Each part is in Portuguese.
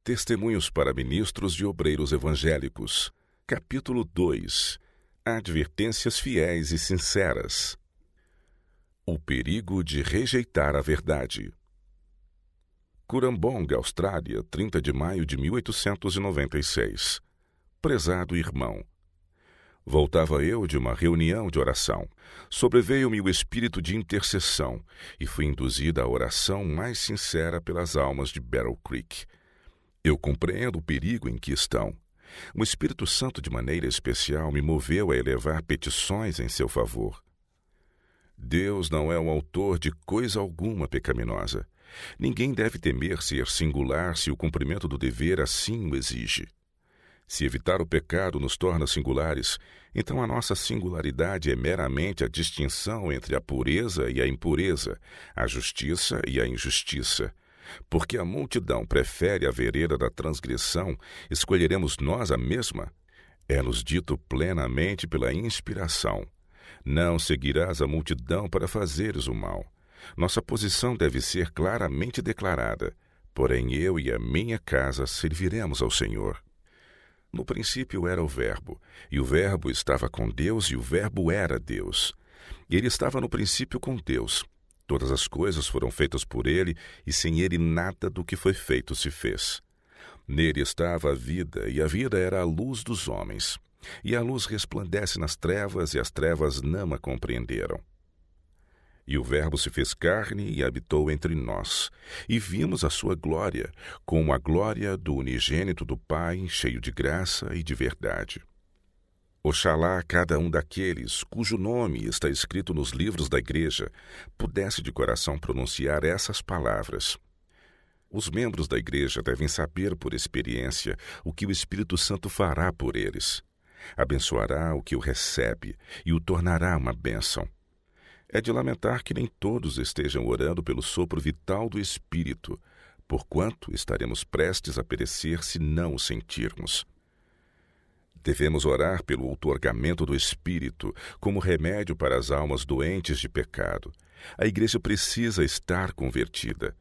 Testemunhos para ministros e obreiros evangélicos. Capítulo 2. Advertências fiéis e sinceras. O perigo de rejeitar a verdade. Curambong, Austrália, 30 de maio de 1896. Prezado irmão, voltava eu de uma reunião de oração. Sobreveio-me o espírito de intercessão e fui induzida à oração mais sincera pelas almas de Battle Creek. Eu compreendo o perigo em que estão. O Espírito Santo, de maneira especial, me moveu a elevar petições em seu favor. Deus não é o autor de coisa alguma pecaminosa. Ninguém deve temer ser singular se o cumprimento do dever assim o exige. Se evitar o pecado nos torna singulares, então a nossa singularidade é meramente a distinção entre a pureza e a impureza, a justiça e a injustiça. Porque a multidão prefere a vereda da transgressão, escolheremos nós a mesma? É-nos dito plenamente pela inspiração: não seguirás a multidão para fazeres o mal. Nossa posição deve ser claramente declarada: porém eu e a minha casa serviremos ao Senhor. No princípio era o Verbo, e o Verbo estava com Deus, e o Verbo era Deus. Ele estava no princípio com Deus. Todas as coisas foram feitas por ele, e sem ele nada do que foi feito se fez. Nele estava a vida, e a vida era a luz dos homens. E a luz resplandece nas trevas, e as trevas não a compreenderam. E o Verbo se fez carne e habitou entre nós, e vimos a sua glória, como a glória do unigênito do Pai, cheio de graça e de verdade. Oxalá cada um daqueles cujo nome está escrito nos livros da igreja pudesse de coração pronunciar essas palavras. Os membros da igreja devem saber por experiência o que o Espírito Santo fará por eles. Abençoará o que o recebe e o tornará uma bênção. É de lamentar que nem todos estejam orando pelo sopro vital do Espírito, porquanto estaremos prestes a perecer se não o sentirmos. Devemos orar pelo outorgamento do Espírito como remédio para as almas doentes de pecado. A igreja precisa estar convertida.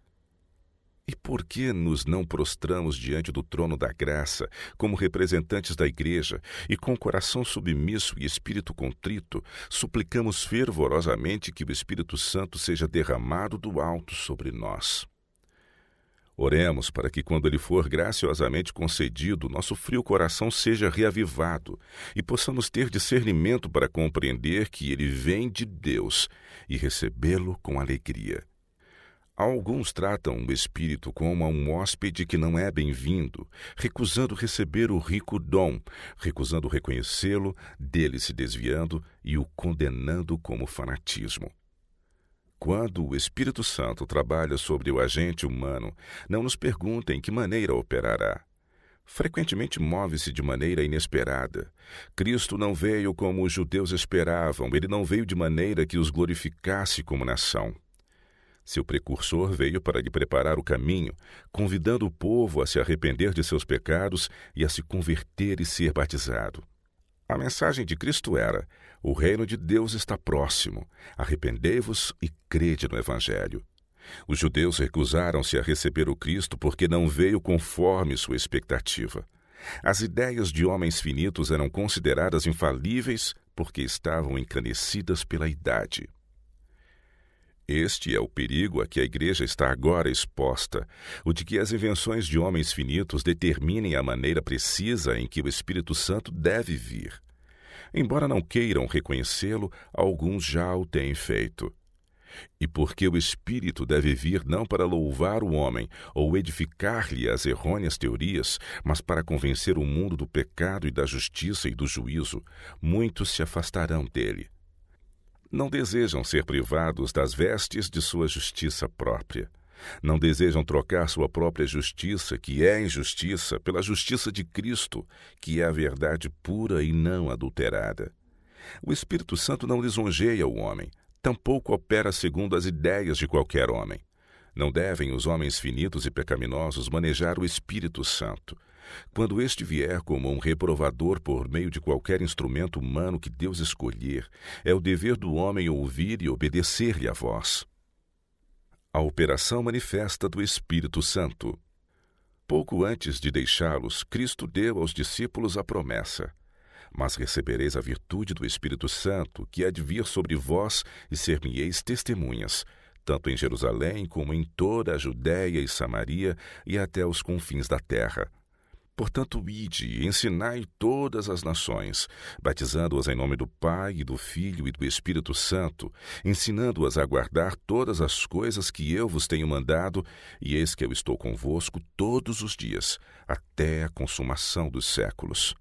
E por que nos não prostramos diante do trono da graça, como representantes da igreja, e com coração submisso e espírito contrito, suplicamos fervorosamente que o Espírito Santo seja derramado do alto sobre nós? Oremos para que, quando ele for graciosamente concedido, nosso frio coração seja reavivado e possamos ter discernimento para compreender que ele vem de Deus e recebê-lo com alegria. Alguns tratam o Espírito como a um hóspede que não é bem-vindo, recusando receber o rico dom, recusando reconhecê-lo, dele se desviando e o condenando como fanatismo. Quando o Espírito Santo trabalha sobre o agente humano, não nos pergunta em que maneira operará. Frequentemente move-se de maneira inesperada. Cristo não veio como os judeus esperavam, ele não veio de maneira que os glorificasse como nação. Seu precursor veio para lhe preparar o caminho, convidando o povo a se arrepender de seus pecados e a se converter e ser batizado. A mensagem de Cristo era: o reino de Deus está próximo, arrependei-vos e crede no Evangelho. Os judeus recusaram-se a receber o Cristo porque não veio conforme sua expectativa. As ideias de homens finitos eram consideradas infalíveis porque estavam encanecidas pela idade. Este é o perigo a que a igreja está agora exposta, o de que as invenções de homens finitos determinem a maneira precisa em que o Espírito Santo deve vir. Embora não queiram reconhecê-lo, alguns já o têm feito. E porque o Espírito deve vir não para louvar o homem ou edificar-lhe as errôneas teorias, mas para convencer o mundo do pecado e da justiça e do juízo, muitos se afastarão dele. Não desejam ser privados das vestes de sua justiça própria. Não desejam trocar sua própria justiça, que é injustiça, pela justiça de Cristo, que é a verdade pura e não adulterada. O Espírito Santo não lisonjeia o homem, tampouco opera segundo as ideias de qualquer homem. Não devem os homens finitos e pecaminosos manejar o Espírito Santo. Quando este vier como um reprovador por meio de qualquer instrumento humano que Deus escolher, é o dever do homem ouvir e obedecer-lhe a voz. A operação manifesta do Espírito Santo. Pouco antes de deixá-los, Cristo deu aos discípulos a promessa: mas recebereis a virtude do Espírito Santo, que há de vir sobre vós, e ser-me-eis testemunhas, tanto em Jerusalém como em toda a Judéia e Samaria e até os confins da terra. Portanto, ide e ensinai todas as nações, batizando-as em nome do Pai, e do Filho e do Espírito Santo, ensinando-as a guardar todas as coisas que eu vos tenho mandado, e eis que eu estou convosco todos os dias, até a consumação dos séculos.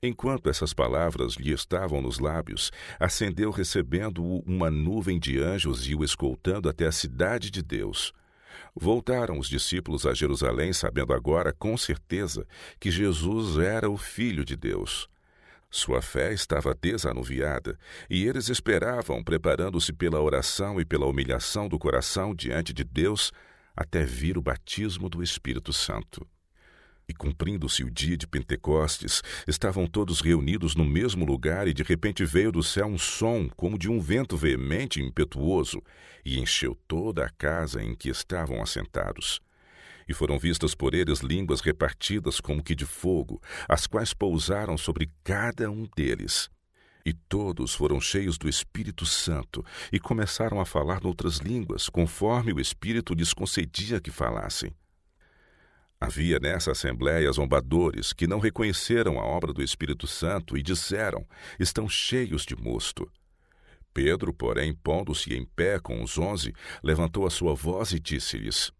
Enquanto essas palavras lhe estavam nos lábios, ascendeu recebendo-o uma nuvem de anjos e o escoltando até a cidade de Deus. Voltaram os discípulos a Jerusalém, sabendo agora com certeza que Jesus era o Filho de Deus. Sua fé estava desanuviada, e eles esperavam, preparando-se pela oração e pela humilhação do coração diante de Deus, até vir o batismo do Espírito Santo. E cumprindo-se o dia de Pentecostes, estavam todos reunidos no mesmo lugar, e de repente veio do céu um som, como de um vento veemente e impetuoso, e encheu toda a casa em que estavam assentados. E foram vistas por eles línguas repartidas como que de fogo, as quais pousaram sobre cada um deles. E todos foram cheios do Espírito Santo, e começaram a falar noutras línguas, conforme o Espírito lhes concedia que falassem. Havia nessa assembléia zombadores que não reconheceram a obra do Espírito Santo e disseram: estão cheios de mosto. Pedro, porém, pondo-se em pé com os 11, levantou a sua voz e disse-lhes: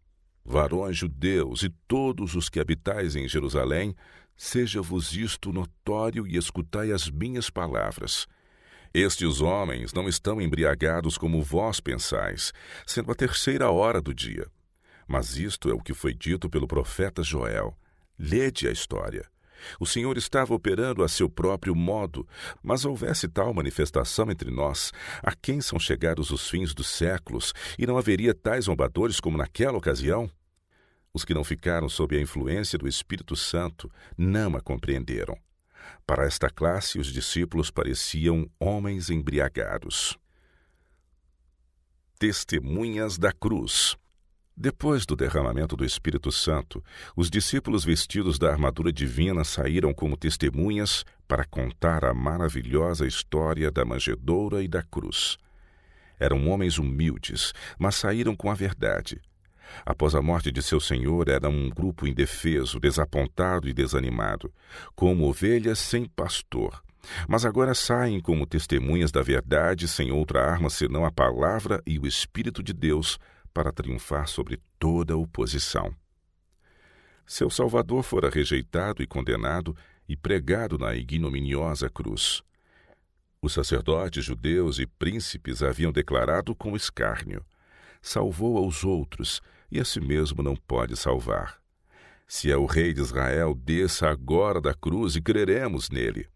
varões judeus e todos os que habitais em Jerusalém, seja-vos isto notório e escutai as minhas palavras. Estes homens não estão embriagados como vós pensais, sendo a 3ª hora do dia. Mas isto é o que foi dito pelo profeta Joel. Lede a história. O Senhor estava operando a seu próprio modo, mas houvesse tal manifestação entre nós, a quem são chegados os fins dos séculos, e não haveria tais zombadores como naquela ocasião? Os que não ficaram sob a influência do Espírito Santo não a compreenderam. Para esta classe, os discípulos pareciam homens embriagados. Testemunhas da cruz. Depois do derramamento do Espírito Santo, os discípulos vestidos da armadura divina saíram como testemunhas para contar a maravilhosa história da manjedoura e da cruz. Eram homens humildes, mas saíram com a verdade. Após a morte de seu Senhor, era um grupo indefeso, desapontado e desanimado, como ovelhas sem pastor. Mas agora saem como testemunhas da verdade, sem outra arma senão a palavra e o Espírito de Deus, para triunfar sobre toda a oposição. Seu Salvador fora rejeitado e condenado e pregado na ignominiosa cruz. Os sacerdotes judeus e príncipes haviam declarado com escárnio: salvou aos outros e a si mesmo não pode salvar. Se é o rei de Israel, desça agora da cruz e creremos nele.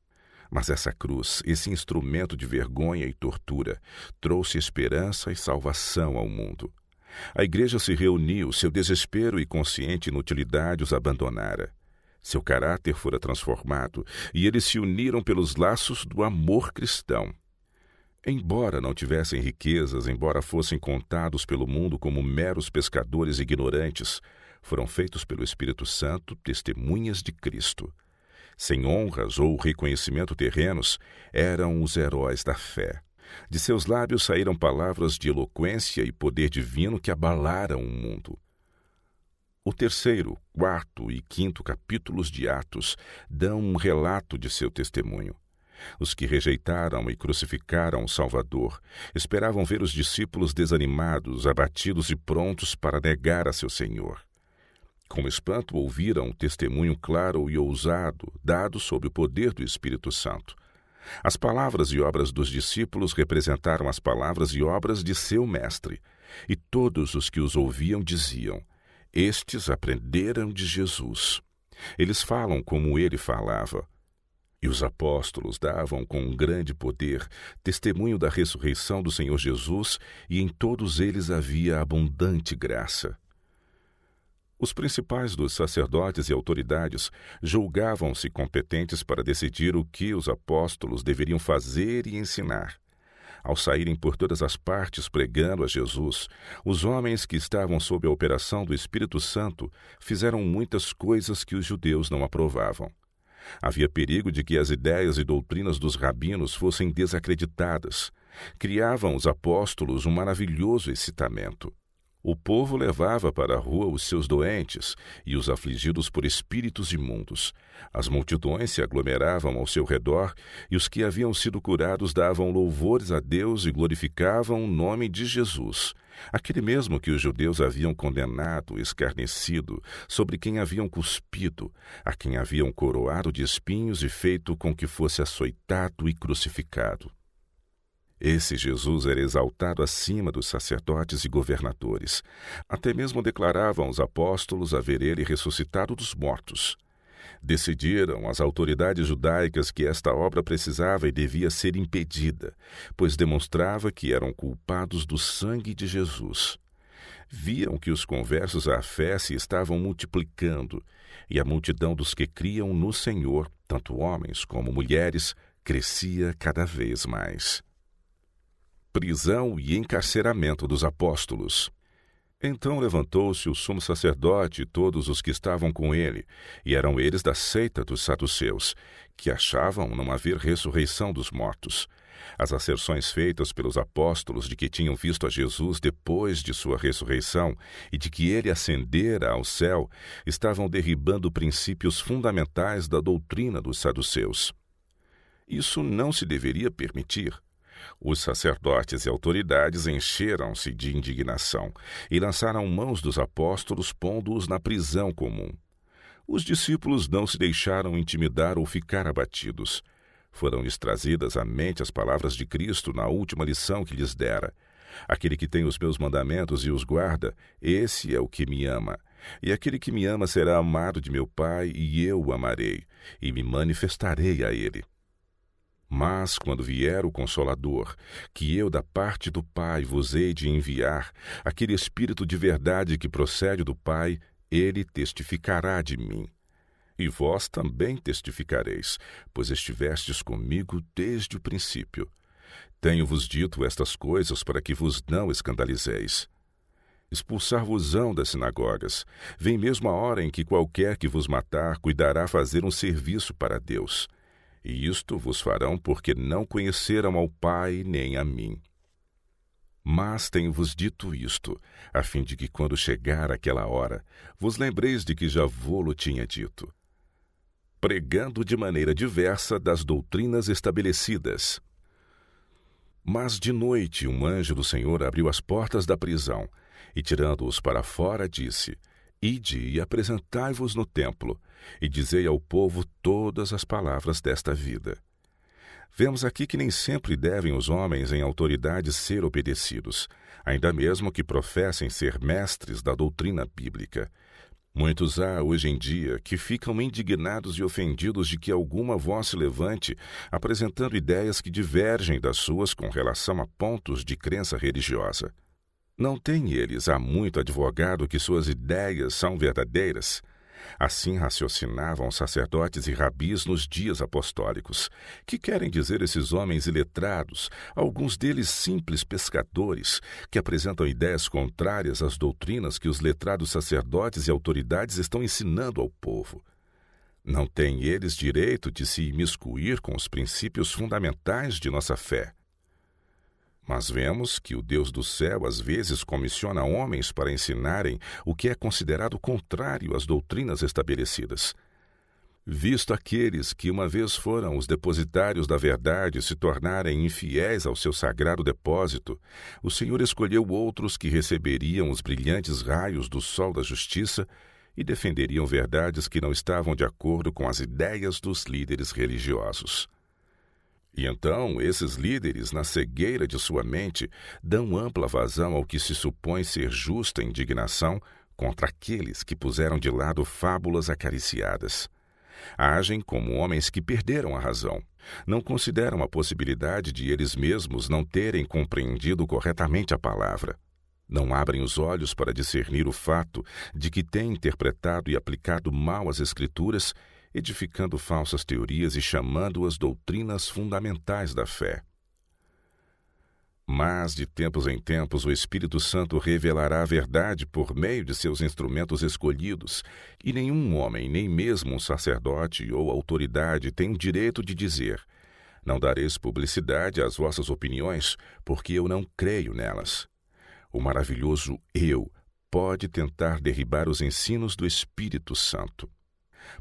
Mas essa cruz, esse instrumento de vergonha e tortura, trouxe esperança e salvação ao mundo. A igreja se reuniu, seu desespero e consciente inutilidade os abandonara. Seu caráter fora transformado e eles se uniram pelos laços do amor cristão. Embora não tivessem riquezas, embora fossem contados pelo mundo como meros pescadores ignorantes, foram feitos pelo Espírito Santo testemunhas de Cristo. Sem honras ou reconhecimento terrenos, eram os heróis da fé. De seus lábios saíram palavras de eloquência e poder divino que abalaram o mundo. O 3º, 4º e 5º capítulos de Atos dão um relato de seu testemunho. Os que rejeitaram e crucificaram o Salvador esperavam ver os discípulos desanimados, abatidos e prontos para negar a seu Senhor. Com espanto ouviram um testemunho claro e ousado, dado sob o poder do Espírito Santo. As palavras e obras dos discípulos representaram as palavras e obras de seu mestre, e todos os que os ouviam diziam: estes aprenderam de Jesus. Eles falam como ele falava. E os apóstolos davam com grande poder testemunho da ressurreição do Senhor Jesus, e em todos eles havia abundante graça. Os principais dos sacerdotes e autoridades julgavam-se competentes para decidir o que os apóstolos deveriam fazer e ensinar. Ao saírem por todas as partes pregando a Jesus, os homens que estavam sob a operação do Espírito Santo fizeram muitas coisas que os judeus não aprovavam. Havia perigo de que as ideias e doutrinas dos rabinos fossem desacreditadas. Criavam os apóstolos um maravilhoso excitamento. O povo levava para a rua os seus doentes e os afligidos por espíritos imundos. As multidões se aglomeravam ao seu redor e os que haviam sido curados davam louvores a Deus e glorificavam o nome de Jesus, aquele mesmo que os judeus haviam condenado, escarnecido, sobre quem haviam cuspido, a quem haviam coroado de espinhos e feito com que fosse açoitado e crucificado. Esse Jesus era exaltado acima dos sacerdotes e governadores. Até mesmo declaravam os apóstolos haver ele ressuscitado dos mortos. Decidiram as autoridades judaicas que esta obra precisava e devia ser impedida, pois demonstrava que eram culpados do sangue de Jesus. Viam que os conversos à fé se estavam multiplicando, e a multidão dos que criam no Senhor, tanto homens como mulheres, crescia cada vez mais. Prisão e encarceramento dos apóstolos. Então levantou-se o sumo sacerdote e todos os que estavam com ele, e eram eles da seita dos saduceus, que achavam não haver ressurreição dos mortos. As asserções feitas pelos apóstolos de que tinham visto a Jesus depois de sua ressurreição e de que ele ascendera ao céu estavam derribando princípios fundamentais da doutrina dos saduceus. Isso não se deveria permitir. Os sacerdotes e autoridades encheram-se de indignação e lançaram mãos dos apóstolos, pondo-os na prisão comum. Os discípulos não se deixaram intimidar ou ficar abatidos. Foram-lhes trazidas à mente as palavras de Cristo na última lição que lhes dera. Aquele que tem os meus mandamentos e os guarda, esse é o que me ama. E aquele que me ama será amado de meu Pai, e eu o amarei, e me manifestarei a ele. Mas, quando vier o Consolador, que eu da parte do Pai vos hei de enviar, aquele Espírito de verdade que procede do Pai, ele testificará de mim. E vós também testificareis, pois estivestes comigo desde o princípio. Tenho-vos dito estas coisas para que vos não escandalizeis. Expulsar-vos-ão das sinagogas. Vem mesmo a hora em que qualquer que vos matar cuidará fazer um serviço para Deus. E isto vos farão porque não conheceram ao Pai nem a mim. Mas tenho-vos dito isto, a fim de que quando chegar aquela hora, vos lembreis de que já vô-lo tinha dito. Pregando de maneira diversa das doutrinas estabelecidas. Mas de noite um anjo do Senhor abriu as portas da prisão, e tirando-os para fora disse: Ide e apresentai-vos no templo, e dizei ao povo todas as palavras desta vida. Vemos aqui que nem sempre devem os homens em autoridade ser obedecidos, ainda mesmo que professem ser mestres da doutrina bíblica. Muitos há hoje em dia que ficam indignados e ofendidos de que alguma voz se levante, apresentando ideias que divergem das suas com relação a pontos de crença religiosa. Não têm eles há muito advogado que suas ideias são verdadeiras? Assim raciocinavam sacerdotes e rabis nos dias apostólicos. Que querem dizer esses homens iletrados, alguns deles simples pescadores, que apresentam ideias contrárias às doutrinas que os letrados sacerdotes e autoridades estão ensinando ao povo? Não têm eles direito de se imiscuir com os princípios fundamentais de nossa fé. Mas vemos que o Deus do céu às vezes comissiona homens para ensinarem o que é considerado contrário às doutrinas estabelecidas. Visto aqueles que uma vez foram os depositários da verdade se tornarem infiéis ao seu sagrado depósito, o Senhor escolheu outros que receberiam os brilhantes raios do sol da justiça e defenderiam verdades que não estavam de acordo com as ideias dos líderes religiosos. E então, esses líderes, na cegueira de sua mente, dão ampla vazão ao que se supõe ser justa indignação contra aqueles que puseram de lado fábulas acariciadas. Agem como homens que perderam a razão. Não consideram a possibilidade de eles mesmos não terem compreendido corretamente a palavra. Não abrem os olhos para discernir o fato de que têm interpretado e aplicado mal as Escrituras, edificando falsas teorias e chamando-as doutrinas fundamentais da fé. Mas, de tempos em tempos, o Espírito Santo revelará a verdade por meio de seus instrumentos escolhidos, e nenhum homem, nem mesmo um sacerdote ou autoridade, tem o direito de dizer: não dareis publicidade às vossas opiniões, porque eu não creio nelas. O maravilhoso eu pode tentar derribar os ensinos do Espírito Santo.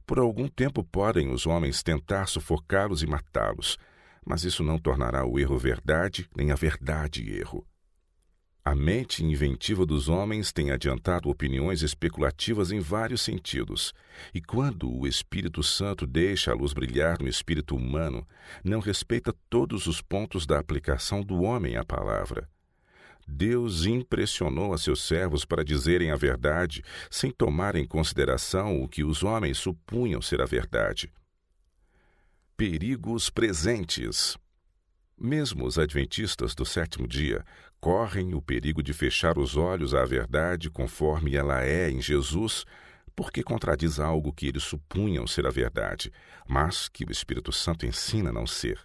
Por algum tempo podem os homens tentar sufocá-los e matá-los, mas isso não tornará o erro verdade, nem a verdade erro. A mente inventiva dos homens tem adiantado opiniões especulativas em vários sentidos, e quando o Espírito Santo deixa a luz brilhar no espírito humano, não respeita todos os pontos da aplicação do homem à palavra. Deus impressionou a seus servos para dizerem a verdade, sem tomar em consideração o que os homens supunham ser a verdade. Perigos presentes. Mesmo os adventistas do sétimo dia correm o perigo de fechar os olhos à verdade conforme ela é em Jesus, porque contradiz algo que eles supunham ser a verdade, mas que o Espírito Santo ensina não ser.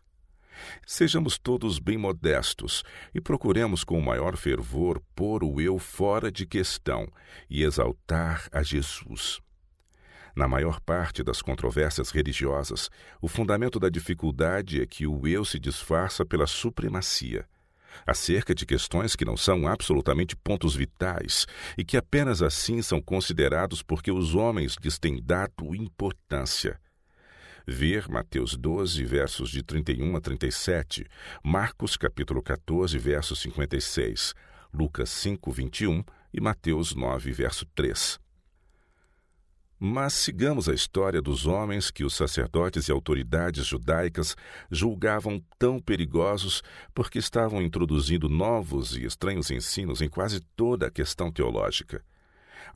Sejamos todos bem modestos e procuremos com o maior fervor pôr o eu fora de questão e exaltar a Jesus. Na maior parte das controvérsias religiosas, o fundamento da dificuldade é que o eu se disfarça pela supremacia, acerca de questões que não são absolutamente pontos vitais e que apenas assim são considerados porque os homens lhes têm dado importância. Ver Mateus 12, versos de 31 a 37, Marcos capítulo 14, verso 56, Lucas 5, 21 e Mateus 9, verso 3. Mas sigamos a história dos homens que os sacerdotes e autoridades judaicas julgavam tão perigosos porque estavam introduzindo novos e estranhos ensinos em quase toda a questão teológica.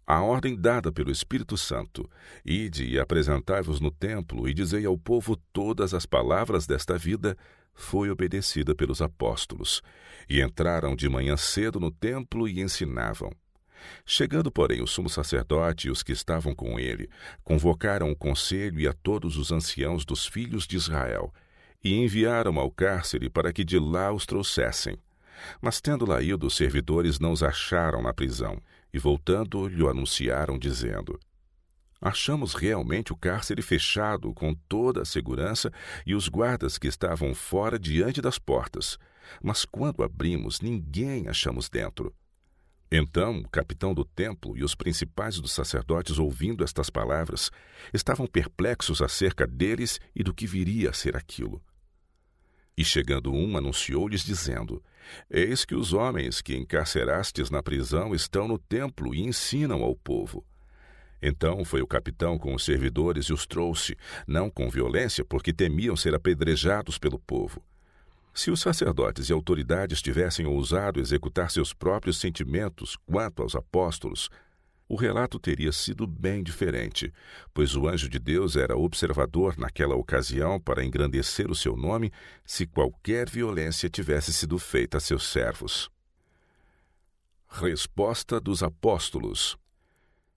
A ordem dada pelo Espírito Santo: ide e apresentai-vos no templo e dizei ao povo todas as palavras desta vida, foi obedecida pelos apóstolos, e entraram de manhã cedo no templo e ensinavam. Chegando, porém, o sumo sacerdote e os que estavam com ele, convocaram o conselho e a todos os anciãos dos filhos de Israel, e enviaram ao cárcere para que de lá os trouxessem. Mas, tendo lá ido, os servidores não os acharam na prisão, e voltando, lhe anunciaram, dizendo: achamos realmente o cárcere fechado com toda a segurança e os guardas que estavam fora diante das portas, mas quando abrimos, ninguém achamos dentro. Então o capitão do templo e os principais dos sacerdotes, ouvindo estas palavras, estavam perplexos acerca deles e do que viria a ser aquilo. E chegando um, anunciou-lhes, dizendo: eis que os homens que encarcerastes na prisão estão no templo e ensinam ao povo. Então foi o capitão com os servidores e os trouxe, não com violência, porque temiam ser apedrejados pelo povo. Se os sacerdotes e autoridades tivessem ousado executar seus próprios sentimentos quanto aos apóstolos, o relato teria sido bem diferente, pois o anjo de Deus era observador naquela ocasião para engrandecer o seu nome se qualquer violência tivesse sido feita a seus servos. Resposta dos apóstolos.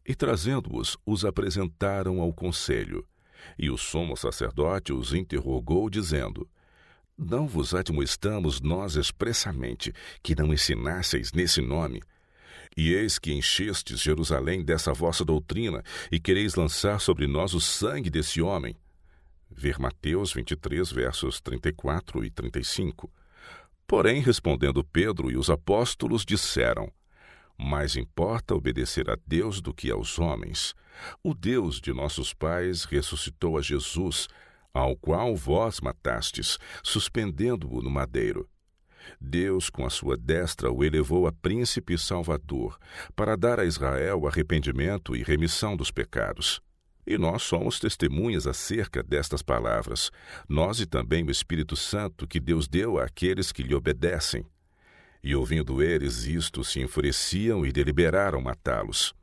E trazendo-os, os apresentaram ao conselho. E o sumo sacerdote os interrogou, dizendo: não vos admoestamos nós expressamente que não ensinasseis nesse nome? E eis que enchestes Jerusalém dessa vossa doutrina e quereis lançar sobre nós o sangue desse homem. Ver Mateus 23, versos 34 e 35. Porém, respondendo Pedro e os apóstolos, disseram: mais importa obedecer a Deus do que aos homens. O Deus de nossos pais ressuscitou a Jesus, ao qual vós matastes, suspendendo-o no madeiro. Deus, com a sua destra, o elevou a príncipe e salvador, para dar a Israel arrependimento e remissão dos pecados. E nós somos testemunhas acerca destas palavras, nós e também o Espírito Santo que Deus deu àqueles que lhe obedecem. E ouvindo eles isto, se enfureciam e deliberaram matá-los.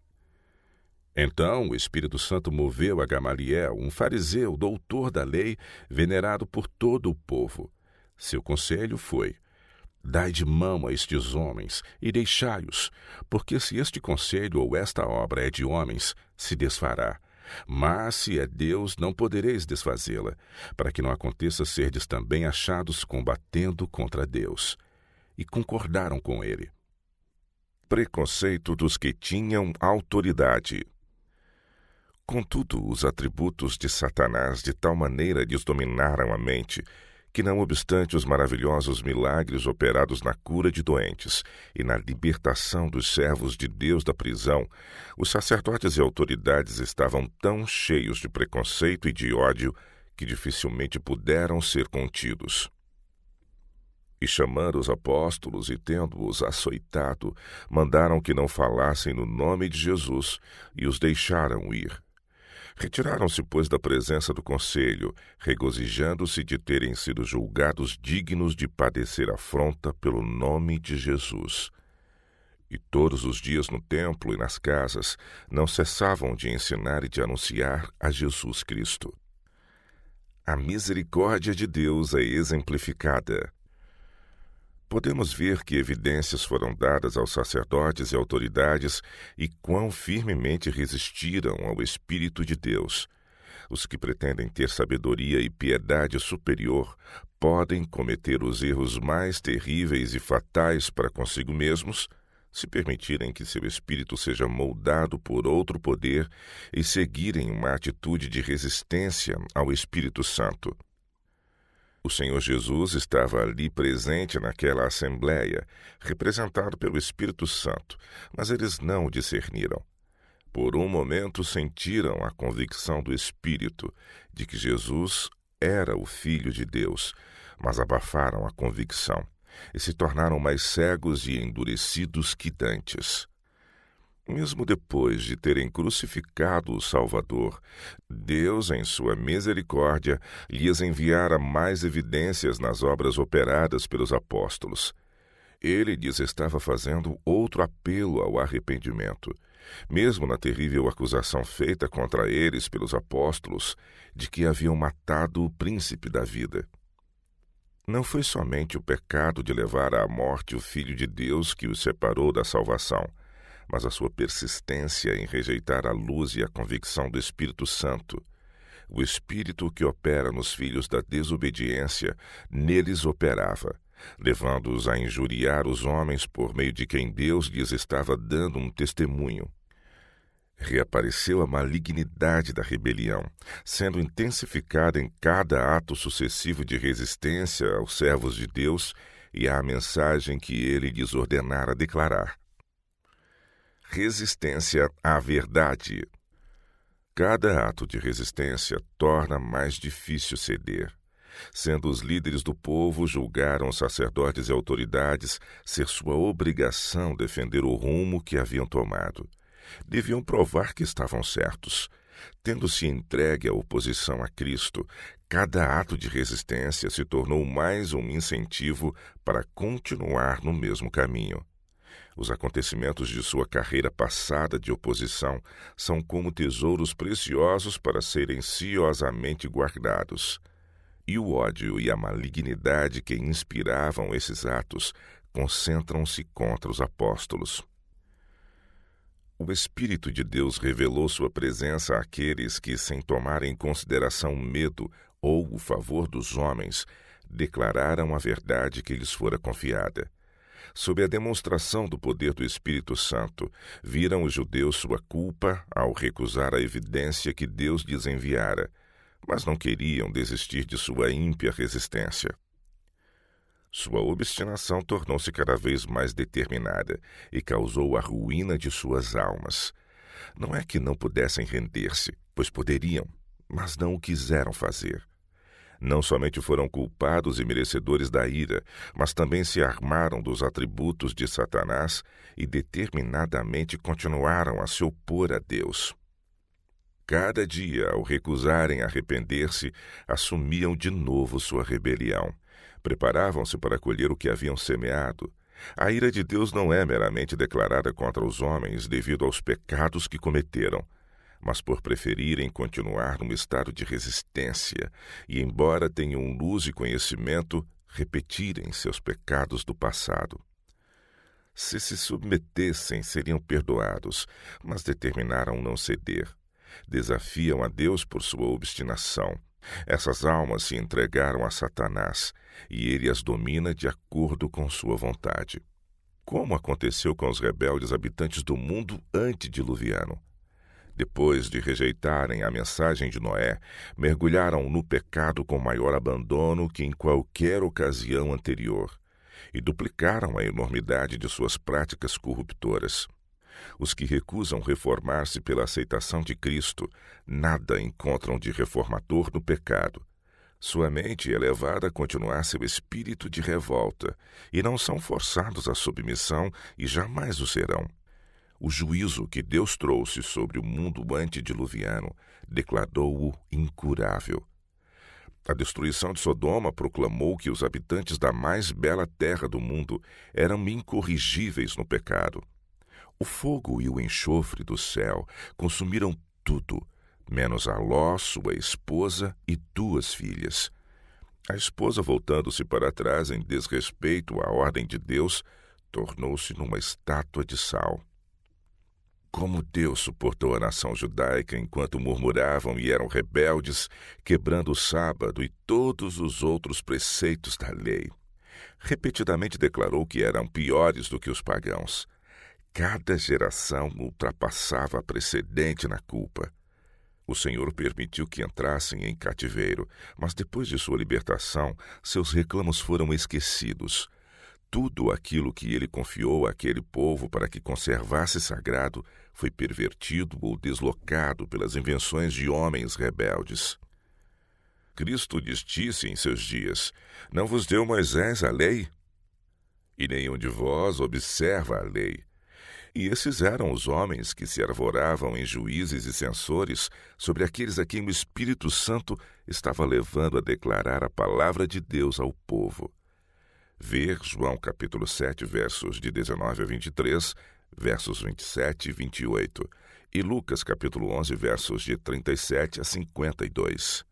Então o Espírito Santo moveu a Gamaliel, um fariseu, doutor da lei, venerado por todo o povo. Seu conselho foi: dai de mão a estes homens e deixai-os, porque se este conselho ou esta obra é de homens, se desfará. Mas se é Deus, não podereis desfazê-la, para que não aconteça serdes também achados combatendo contra Deus. e concordaram com ele. Preconceito dos que tinham autoridade. Contudo, os atributos de Satanás de tal maneira lhes dominaram a mente que, não obstante os maravilhosos milagres operados na cura de doentes e na libertação dos servos de Deus da prisão, os sacerdotes e autoridades estavam tão cheios de preconceito e de ódio que dificilmente puderam ser contidos. E chamando os apóstolos e tendo-os açoitado, mandaram que não falassem no nome de Jesus e os deixaram ir. Retiraram-se, pois, da presença do conselho, regozijando-se de terem sido julgados dignos de padecer afronta pelo nome de Jesus. E todos os dias no templo e nas casas não cessavam de ensinar e de anunciar a Jesus Cristo. A misericórdia de Deus é exemplificada. Podemos ver que evidências foram dadas aos sacerdotes e autoridades e quão firmemente resistiram ao Espírito de Deus. Os que pretendem ter sabedoria e piedade superior podem cometer os erros mais terríveis e fatais para consigo mesmos, se permitirem que seu espírito seja moldado por outro poder e seguirem uma atitude de resistência ao Espírito Santo. O Senhor Jesus estava ali presente naquela assembleia, representado pelo Espírito Santo, mas eles não o discerniram. Por um momento sentiram a convicção do Espírito de que Jesus era o Filho de Deus, mas abafaram a convicção e se tornaram mais cegos e endurecidos que dantes. Mesmo depois de terem crucificado o Salvador, Deus, em sua misericórdia, lhes enviara mais evidências nas obras operadas pelos apóstolos. Ele lhes estava fazendo outro apelo ao arrependimento, mesmo na terrível acusação feita contra eles pelos apóstolos de que haviam matado o príncipe da vida. Não foi somente o pecado de levar à morte o Filho de Deus que os separou da salvação, mas a sua persistência em rejeitar a luz e a convicção do Espírito Santo. O Espírito que opera nos filhos da desobediência, neles operava, levando-os a injuriar os homens por meio de quem Deus lhes estava dando um testemunho. Reapareceu a malignidade da rebelião, sendo intensificada em cada ato sucessivo de resistência aos servos de Deus e à mensagem que ele lhes ordenara declarar. Resistência à verdade. Cada ato de resistência torna mais difícil ceder. Sendo os líderes do povo, julgaram os sacerdotes e autoridades ser sua obrigação defender o rumo que haviam tomado. Deviam provar que estavam certos. Tendo-se entregue à oposição a Cristo, cada ato de resistência se tornou mais um incentivo para continuar no mesmo caminho. Os acontecimentos de sua carreira passada de oposição são como tesouros preciosos para serem ciosamente guardados. E o ódio e a malignidade que inspiravam esses atos concentram-se contra os apóstolos. O Espírito de Deus revelou sua presença àqueles que, sem tomar em consideração o medo ou o favor dos homens, declararam a verdade que lhes fora confiada. Sob a demonstração do poder do Espírito Santo, viram os judeus sua culpa ao recusar a evidência que Deus lhes enviara, mas não queriam desistir de sua ímpia resistência. Sua obstinação tornou-se cada vez mais determinada e causou a ruína de suas almas. Não é que não pudessem render-se, pois poderiam, mas não o quiseram fazer. Não somente foram culpados e merecedores da ira, mas também se armaram dos atributos de Satanás e determinadamente continuaram a se opor a Deus. Cada dia, ao recusarem arrepender-se, assumiam de novo sua rebelião. Preparavam-se para colher o que haviam semeado. A ira de Deus não é meramente declarada contra os homens devido aos pecados que cometeram, mas por preferirem continuar num estado de resistência e, embora tenham luz e conhecimento, repetirem seus pecados do passado. Se submetessem, seriam perdoados, mas determinaram não ceder. Desafiam a Deus por sua obstinação, Essas almas se entregaram a Satanás, e ele as domina de acordo com sua vontade. Como aconteceu com os rebeldes habitantes do mundo antediluviano. Depois de rejeitarem a mensagem de Noé, mergulharam no pecado com maior abandono que em qualquer ocasião anterior, e duplicaram a enormidade de suas práticas corruptoras. Os que recusam reformar-se pela aceitação de Cristo nada encontram de reformador no pecado. Sua mente é levada a continuar seu espírito de revolta, e não são forçados à submissão e jamais o serão. O juízo que Deus trouxe sobre o mundo antediluviano declarou-o incurável. A destruição de Sodoma proclamou que os habitantes da mais bela terra do mundo eram incorrigíveis no pecado. O fogo e o enxofre do céu consumiram tudo, menos a Ló, sua esposa e 2 filhas. A esposa, voltando-se para trás em desrespeito à ordem de Deus, tornou-se numa estátua de sal. Como Deus suportou a nação judaica enquanto murmuravam e eram rebeldes, quebrando o sábado e todos os outros preceitos da lei. Repetidamente declarou que eram piores do que os pagãos. Cada geração ultrapassava a precedente na culpa. O Senhor permitiu que entrassem em cativeiro, mas depois de sua libertação, seus reclamos foram esquecidos. Tudo aquilo que ele confiou àquele povo para que conservasse sagrado foi pervertido ou deslocado pelas invenções de homens rebeldes. Cristo disse em seus dias: Não vos deu Moisés a lei? E nenhum de vós observa a lei. E esses eram os homens que se arvoravam em juízes e censores sobre aqueles a quem o Espírito Santo estava levando a declarar a palavra de Deus ao povo. Ver João capítulo 7, versos de 19 a 23, versos 27 e 28, e Lucas capítulo 11, versos de 37 a 52.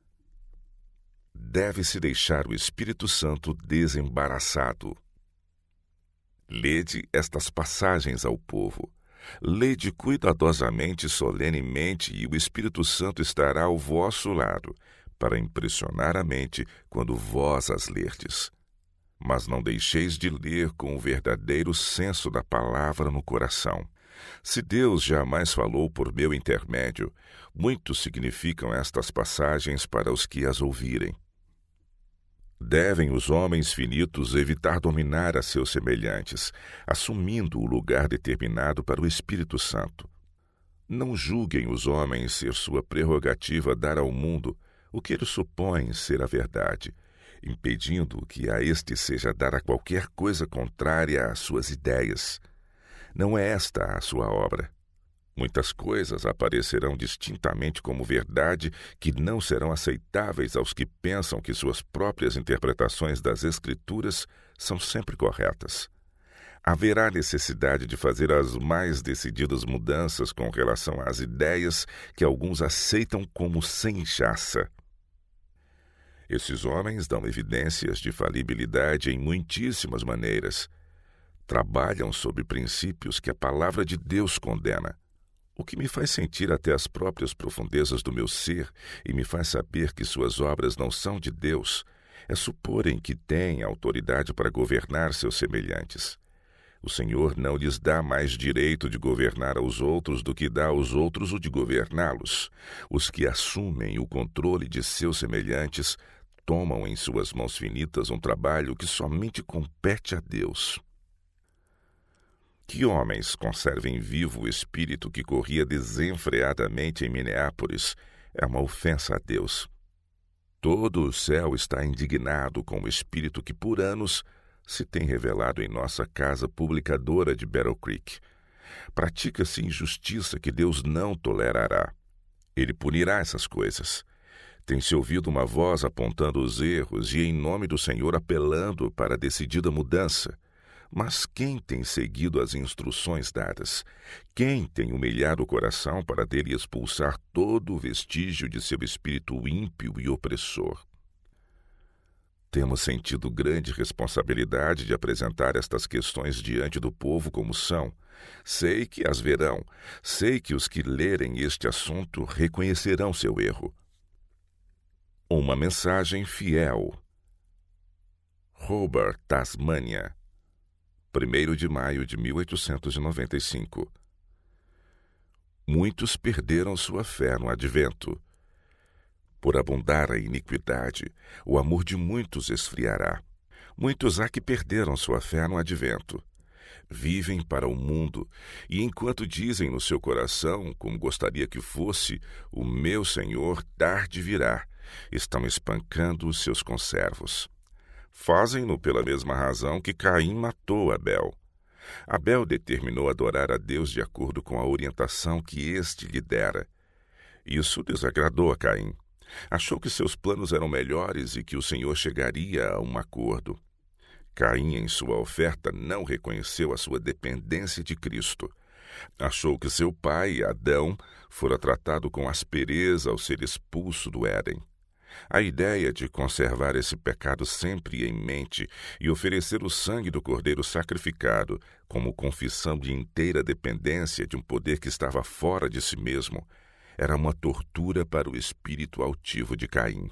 Deve-se deixar o Espírito Santo desembaraçado. Lede estas passagens ao povo. Lede cuidadosamente e solenemente, e o Espírito Santo estará ao vosso lado, para impressionar a mente quando vós as lerdes. Mas não deixeis de ler com o verdadeiro senso da palavra no coração. Se Deus jamais falou por meu intermédio, muito significam estas passagens para os que as ouvirem. Devem os homens finitos evitar dominar a seus semelhantes, assumindo o lugar determinado para o Espírito Santo. Não julguem os homens ser sua prerrogativa dar ao mundo o que eles supõem ser a verdade, impedindo que a este seja dada qualquer coisa contrária às suas ideias. Não é esta a sua obra. Muitas coisas aparecerão distintamente como verdade que não serão aceitáveis aos que pensam que suas próprias interpretações das Escrituras são sempre corretas. Haverá necessidade de fazer as mais decididas mudanças com relação às ideias que alguns aceitam como sem enxaça. Esses homens dão evidências de falibilidade em muitíssimas maneiras. Trabalham sob princípios que a palavra de Deus condena, o que me faz sentir até as próprias profundezas do meu ser e me faz saber que suas obras não são de Deus, é suporem que têm autoridade para governar seus semelhantes. O Senhor não lhes dá mais direito de governar aos outros do que dá aos outros o de governá-los. Os que assumem o controle de seus semelhantes tomam em suas mãos finitas um trabalho que somente compete a Deus. Que homens conservem vivo o espírito que corria desenfreadamente em Minneapolis é uma ofensa a Deus. Todo o céu está indignado com o espírito que por anos se tem revelado em nossa casa publicadora de Battle Creek. Pratica-se injustiça que Deus não tolerará. Ele punirá essas coisas. Tem-se ouvido uma voz apontando os erros e em nome do Senhor apelando para a decidida mudança. Mas quem tem seguido as instruções dadas? Quem tem humilhado o coração para dele expulsar todo o vestígio de seu espírito ímpio e opressor? Temos sentido grande responsabilidade de apresentar estas questões diante do povo como são. Sei que as verão. Sei que os que lerem este assunto reconhecerão seu erro. Uma mensagem fiel. Hobart, Tasmânia, 1º de maio de 1895. Muitos perderam sua fé no advento. Por abundar a iniquidade, o amor de muitos esfriará. Muitos há que perderam sua fé no advento. Vivem para o mundo, e enquanto dizem no seu coração, como gostaria que fosse, o meu Senhor tarde virá, estão espancando os seus conservos. Fazem-no pela mesma razão que Caim matou Abel. Abel determinou adorar a Deus de acordo com a orientação que este lhe dera. Isso desagradou a Caim. Achou que seus planos eram melhores e que o Senhor chegaria a um acordo. Caim, em sua oferta, não reconheceu a sua dependência de Cristo. Achou que seu pai, Adão, fora tratado com aspereza ao ser expulso do Éden. A ideia de conservar esse pecado sempre em mente e oferecer o sangue do cordeiro sacrificado como confissão de inteira dependência de um poder que estava fora de si mesmo era uma tortura para o espírito altivo de Caim.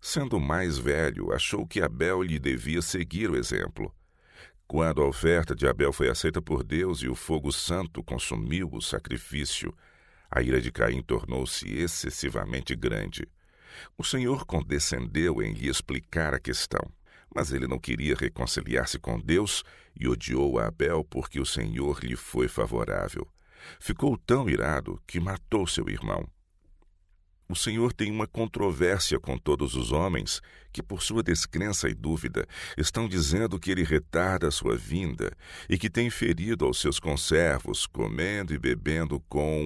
Sendo mais velho, achou que Abel lhe devia seguir o exemplo. Quando a oferta de Abel foi aceita por Deus e o fogo santo consumiu o sacrifício, a ira de Caim tornou-se excessivamente grande. O Senhor condescendeu em lhe explicar a questão, mas ele não queria reconciliar-se com Deus e odiou a Abel porque o Senhor lhe foi favorável. Ficou tão irado que matou seu irmão. O Senhor tem uma controvérsia com todos os homens que, por sua descrença e dúvida, estão dizendo que ele retarda a sua vinda e que tem ferido aos seus conservos, comendo e bebendo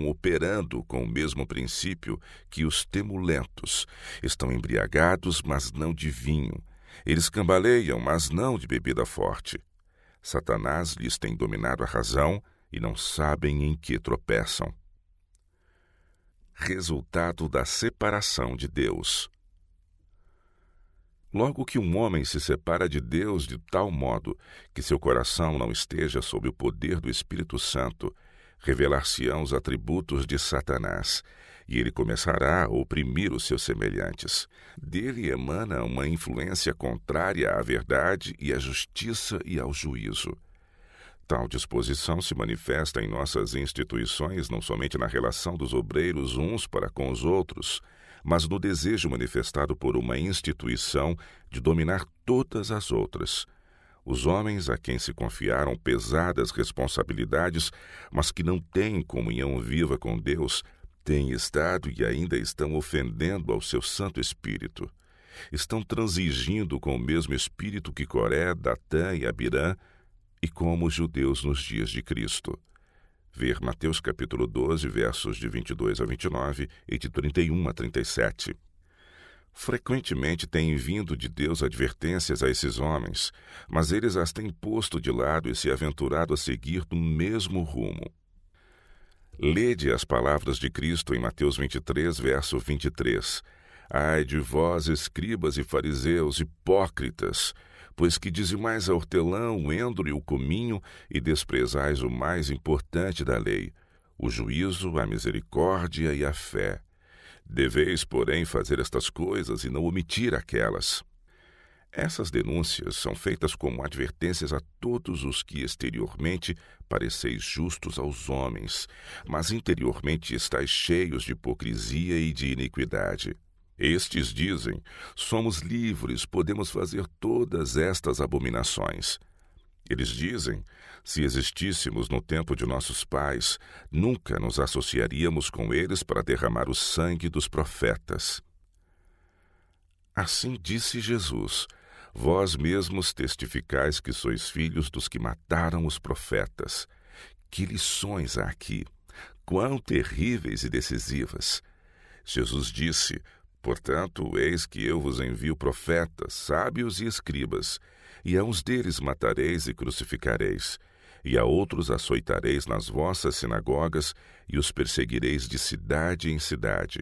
operando com o mesmo princípio que os temulentos. Estão embriagados, mas não de vinho. Eles cambaleiam, mas não de bebida forte. Satanás lhes tem dominado a razão e não sabem em que tropeçam. Resultado da separação de Deus. Logo que um homem se separa de Deus de tal modo que seu coração não esteja sob o poder do Espírito Santo, revelar-se-ão os atributos de Satanás, e ele começará a oprimir os seus semelhantes. Dele emana uma influência contrária à verdade e à justiça e ao juízo. Tal disposição se manifesta em nossas instituições não somente na relação dos obreiros uns para com os outros, mas no desejo manifestado por uma instituição de dominar todas as outras. Os homens a quem se confiaram pesadas responsabilidades, mas que não têm comunhão viva com Deus, têm estado e ainda estão ofendendo ao seu Santo Espírito. Estão transigindo com o mesmo espírito que Coré, Datã e Abirã, e como os judeus nos dias de Cristo. Ver Mateus capítulo 12, versos de 22 a 29 e de 31 a 37. Frequentemente têm vindo de Deus advertências a esses homens, mas eles as têm posto de lado e se aventurado a seguir no mesmo rumo. Lede as palavras de Cristo em Mateus 23, verso 23. Ai de vós, escribas e fariseus, hipócritas, pois que dizimais a hortelã, o endro e o cominho, e desprezais o mais importante da lei, o juízo, a misericórdia e a fé. Deveis, porém, fazer estas coisas e não omitir aquelas. Essas denúncias são feitas como advertências a todos os que exteriormente pareceis justos aos homens, mas interiormente estáis cheios de hipocrisia e de iniquidade. Estes dizem, somos livres, podemos fazer todas estas abominações. Eles dizem, se existíssemos no tempo de nossos pais, nunca nos associaríamos com eles para derramar o sangue dos profetas. Assim disse Jesus, vós mesmos testificais que sois filhos dos que mataram os profetas. Que lições há aqui! Quão terríveis e decisivas! Jesus disse, portanto, eis que eu vos envio profetas, sábios e escribas, e a uns deles matareis e crucificareis, e a outros açoitareis nas vossas sinagogas, e os perseguireis de cidade em cidade.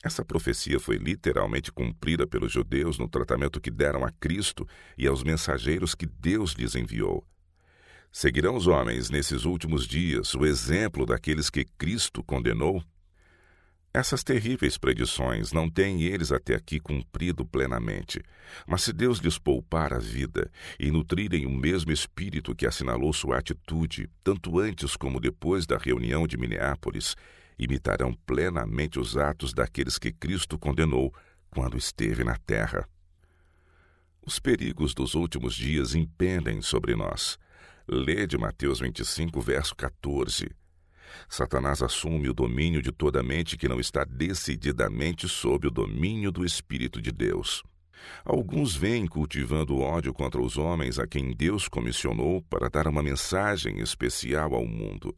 Essa profecia foi literalmente cumprida pelos judeus no tratamento que deram a Cristo e aos mensageiros que Deus lhes enviou. Seguirão os homens, nesses últimos dias, o exemplo daqueles que Cristo condenou? Essas terríveis predições não têm eles até aqui cumprido plenamente. Mas se Deus lhes poupar a vida e nutrirem o mesmo espírito que assinalou sua atitude, tanto antes como depois da reunião de Minneapolis, imitarão plenamente os atos daqueles que Cristo condenou quando esteve na terra. Os perigos dos últimos dias impendem sobre nós. Lede Mateus 25, verso 14. Satanás assume o domínio de toda a mente que não está decididamente sob o domínio do Espírito de Deus. Alguns vêm cultivando ódio contra os homens a quem Deus comissionou para dar uma mensagem especial ao mundo.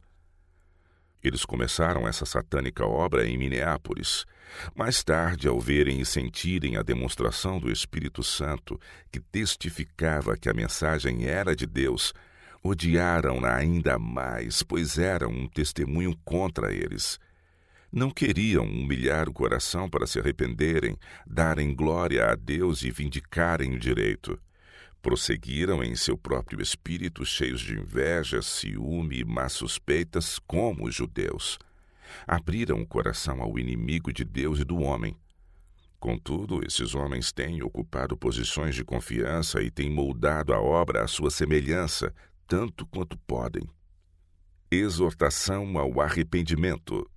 Eles começaram essa satânica obra em Minneapolis. Mais tarde, ao verem e sentirem a demonstração do Espírito Santo, que testificava que a mensagem era de Deus, odiaram-na ainda mais, pois era um testemunho contra eles. Não queriam humilhar o coração para se arrependerem, darem glória a Deus e vindicarem o direito. Prosseguiram em seu próprio espírito, cheios de inveja, ciúme e más suspeitas, como os judeus. Abriram o coração ao inimigo de Deus e do homem. Contudo, esses homens têm ocupado posições de confiança e têm moldado a obra à sua semelhança, tanto quanto podem. Exortação ao arrependimento.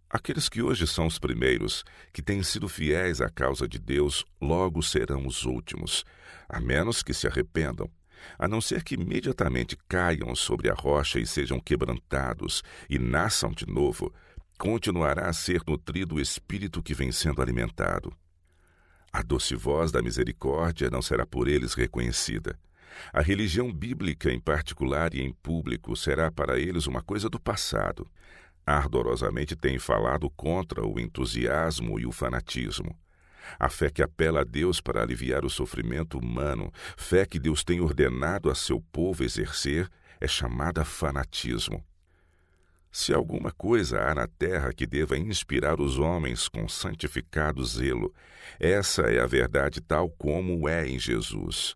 Aqueles que hoje são os primeiros, que têm sido fiéis à causa de Deus, logo serão os últimos, a menos que se arrependam, a não ser que imediatamente caiam sobre a rocha e sejam quebrantados e nasçam de novo, continuará a ser nutrido o espírito que vem sendo alimentado. A doce voz da misericórdia não será por eles reconhecida. A religião bíblica em particular e em público será para eles uma coisa do passado. Ardorosamente têm falado contra o entusiasmo e o fanatismo. A fé que apela a Deus para aliviar o sofrimento humano, fé que Deus tem ordenado a seu povo exercer, é chamada fanatismo. Se alguma coisa há na terra que deva inspirar os homens com santificado zelo, essa é a verdade tal como é em Jesus.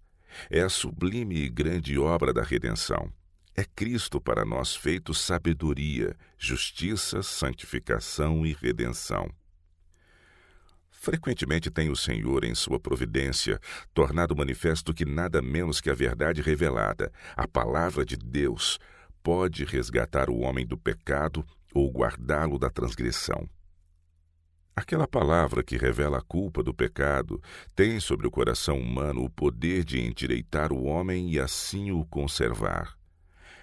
É a sublime e grande obra da redenção. É Cristo para nós feito sabedoria, justiça, santificação e redenção. Frequentemente tem o Senhor, em sua providência, tornado manifesto que nada menos que a verdade revelada, a palavra de Deus, pode resgatar o homem do pecado ou guardá-lo da transgressão. Aquela palavra que revela a culpa do pecado tem sobre o coração humano o poder de endireitar o homem e assim o conservar.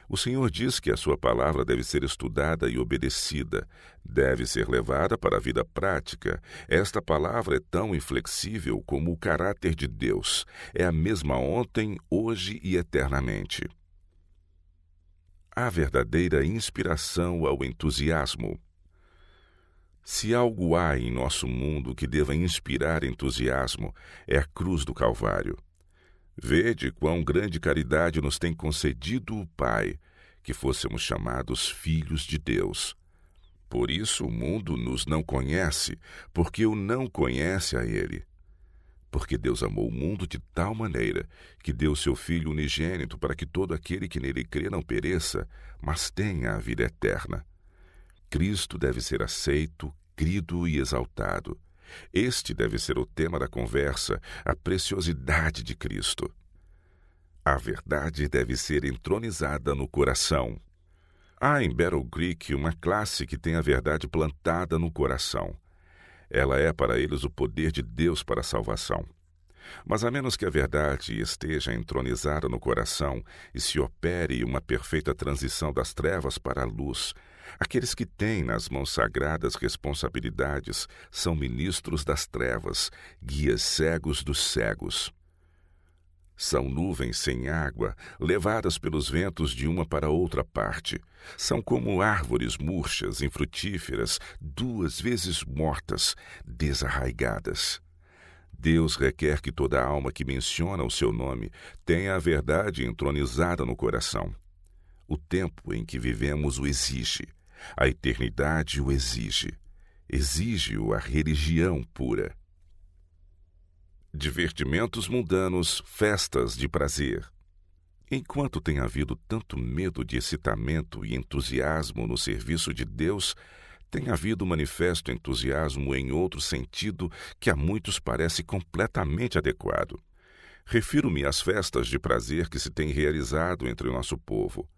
O Senhor diz que a sua palavra deve ser estudada e obedecida, deve ser levada para a vida prática. Esta palavra é tão inflexível como o caráter de Deus. É a mesma ontem, hoje e eternamente. A verdadeira inspiração ao entusiasmo. Se algo há em nosso mundo que deva inspirar entusiasmo, é a cruz do Calvário. Vede quão grande caridade nos tem concedido o Pai, que fôssemos chamados filhos de Deus. Por isso o mundo nos não conhece, porque o não conhece a Ele. Porque Deus amou o mundo de tal maneira que deu seu Filho unigênito para que todo aquele que nele crê não pereça, mas tenha a vida eterna. Cristo deve ser aceito, crido e exaltado. Este deve ser o tema da conversa, a preciosidade de Cristo. A verdade deve ser entronizada no coração. Há em Battle Creek uma classe que tem a verdade plantada no coração. Ela é para eles o poder de Deus para a salvação. Mas a menos que a verdade esteja entronizada no coração e se opere uma perfeita transição das trevas para a luz, aqueles que têm nas mãos sagradas responsabilidades são ministros das trevas, guias cegos dos cegos. São nuvens sem água, levadas pelos ventos de uma para outra parte. São como árvores murchas, infrutíferas, 2 vezes mortas, desarraigadas. Deus requer que toda alma que menciona o seu nome tenha a verdade entronizada no coração. O tempo em que vivemos o exige. A eternidade o exige. Exige-o a religião pura. Divertimentos mundanos, festas de prazer. Enquanto tem havido tanto medo de excitamento e entusiasmo no serviço de Deus, tem havido manifesto entusiasmo em outro sentido que a muitos parece completamente adequado. Refiro-me às festas de prazer que se têm realizado entre o nosso povo.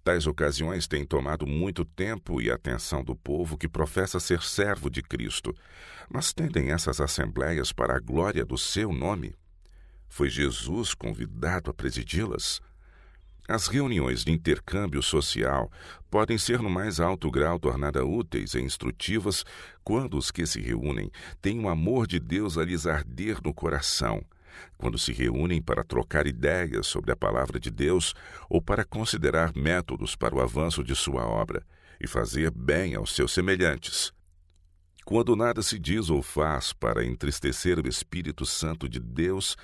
Tais ocasiões têm tomado muito tempo e atenção do povo que professa ser servo de Cristo, mas tendem essas assembleias para a glória do seu nome? Foi Jesus convidado a presidi-las? As reuniões de intercâmbio social podem ser no mais alto grau tornadas úteis e instrutivas quando os que se reúnem têm o amor de Deus a lhes arder no coração, quando se reúnem para trocar ideias sobre a palavra de Deus ou para considerar métodos para o avanço de sua obra e fazer bem aos seus semelhantes. Quando nada se diz ou faz para entristecer o Espírito Santo de Deus,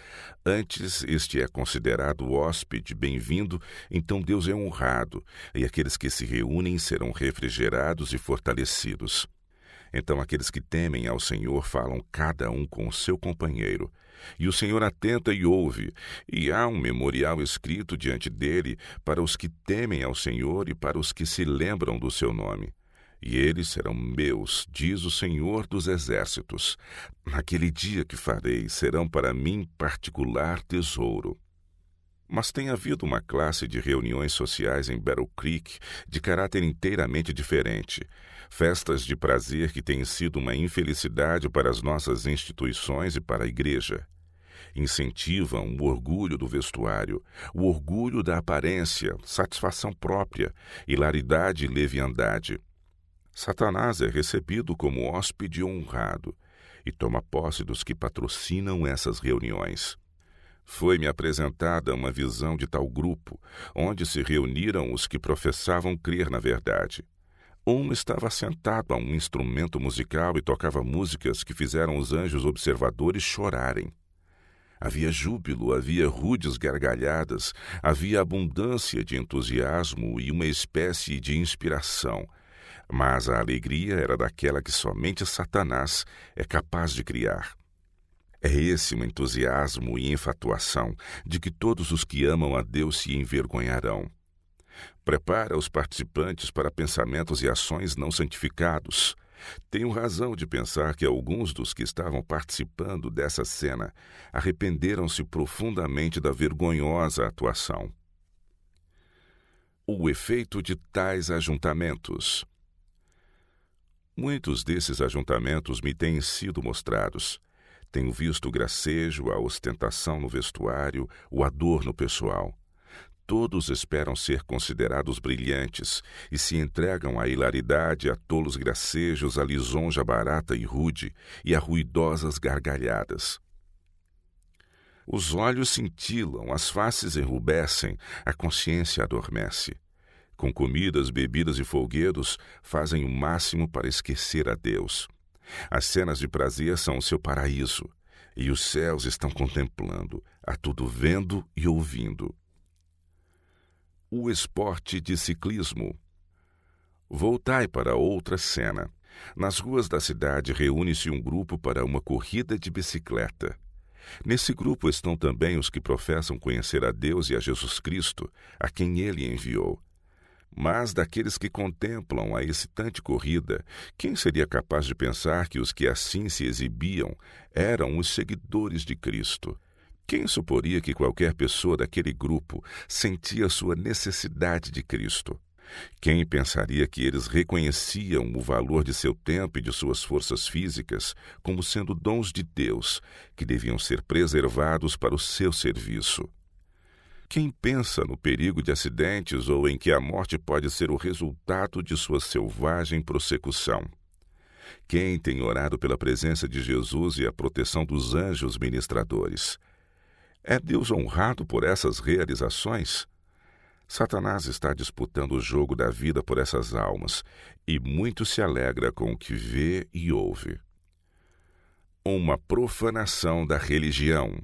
antes este é considerado hóspede bem-vindo, então Deus é honrado, e aqueles que se reúnem serão refrigerados e fortalecidos. Então aqueles que temem ao Senhor falam cada um com o seu companheiro, e o Senhor atenta e ouve, e há um memorial escrito diante dele para os que temem ao Senhor e para os que se lembram do seu nome. E eles serão meus, diz o Senhor dos Exércitos. Naquele dia que farei, serão para mim particular tesouro. Mas tem havido uma classe de reuniões sociais em Battle Creek de caráter inteiramente diferente. Festas de prazer que têm sido uma infelicidade para as nossas instituições e para a igreja. Incentivam o orgulho do vestuário, o orgulho da aparência, satisfação própria, hilaridade e leviandade. Satanás é recebido como hóspede honrado e toma posse dos que patrocinam essas reuniões. Foi-me apresentada uma visão de tal grupo, onde se reuniram os que professavam crer na verdade. Um estava sentado a um instrumento musical e tocava músicas que fizeram os anjos observadores chorarem. Havia júbilo, havia rudes gargalhadas, havia abundância de entusiasmo e uma espécie de inspiração. Mas a alegria era daquela que somente Satanás é capaz de criar. É esse um entusiasmo e enfatuação de que todos os que amam a Deus se envergonharão. Prepara os participantes para pensamentos e ações não santificados. Tenho razão de pensar que alguns dos que estavam participando dessa cena arrependeram-se profundamente da vergonhosa atuação. O efeito de tais ajuntamentos. Muitos desses ajuntamentos me têm sido mostrados. Tenho visto o gracejo, a ostentação no vestuário, o adorno pessoal. Todos esperam ser considerados brilhantes e se entregam à hilaridade, a tolos gracejos, à lisonja barata e rude e a ruidosas gargalhadas. Os olhos cintilam, as faces enrubescem, a consciência adormece. Com comidas, bebidas e folguedos, fazem o máximo para esquecer a Deus. As cenas de prazer são o seu paraíso, e os céus estão contemplando, a tudo vendo e ouvindo. O esporte de ciclismo. Voltai para outra cena. Nas ruas da cidade reúne-se um grupo para uma corrida de bicicleta. Nesse grupo estão também os que professam conhecer a Deus e a Jesus Cristo, a quem Ele enviou. Mas daqueles que contemplam a excitante corrida, quem seria capaz de pensar que os que assim se exibiam eram os seguidores de Cristo? Quem suporia que qualquer pessoa daquele grupo sentia sua necessidade de Cristo? Quem pensaria que eles reconheciam o valor de seu tempo e de suas forças físicas como sendo dons de Deus, que deviam ser preservados para o seu serviço? Quem pensa no perigo de acidentes ou em que a morte pode ser o resultado de sua selvagem prossecução? Quem tem orado pela presença de Jesus e a proteção dos anjos ministradores? É Deus honrado por essas realizações? Satanás está disputando o jogo da vida por essas almas e muito se alegra com o que vê e ouve. Uma profanação da religião.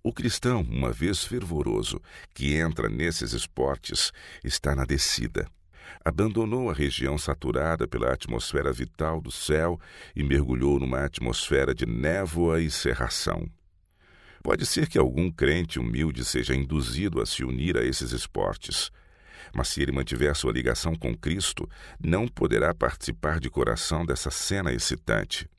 O cristão, uma vez fervoroso, que entra nesses esportes, está na descida. Abandonou a região saturada pela atmosfera vital do céu e mergulhou numa atmosfera de névoa e cerração. Pode ser que algum crente humilde seja induzido a se unir a esses esportes. Mas se ele mantiver sua ligação com Cristo, não poderá participar de coração dessa cena excitante.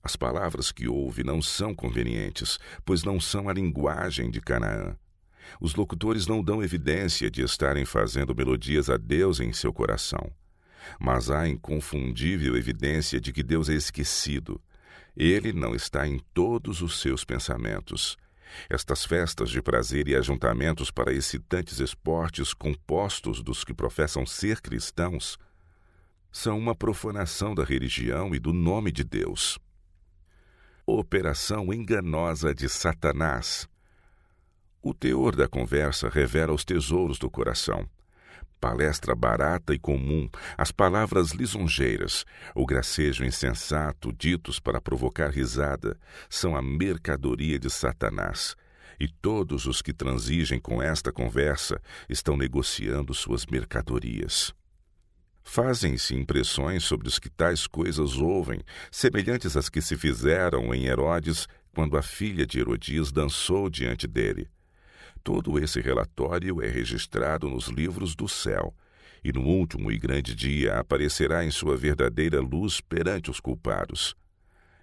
As palavras que ouve não são convenientes, pois não são a linguagem de Canaã. Os locutores não dão evidência de estarem fazendo melodias a Deus em seu coração. Mas há inconfundível evidência de que Deus é esquecido. Ele não está em todos os seus pensamentos. Estas festas de prazer e ajuntamentos para excitantes esportes compostos dos que professam ser cristãos são uma profanação da religião e do nome de Deus. Operação enganosa de Satanás. O teor da conversa revela os tesouros do coração. Palestra barata e comum, as palavras lisonjeiras, o gracejo insensato ditos para provocar risada, são a mercadoria de Satanás. E todos os que transigem com esta conversa estão negociando suas mercadorias. Fazem-se impressões sobre os que tais coisas ouvem, semelhantes às que se fizeram em Herodes, quando a filha de Herodias dançou diante dele. Todo esse relatório é registrado nos livros do céu, e no último e grande dia aparecerá em sua verdadeira luz perante os culpados.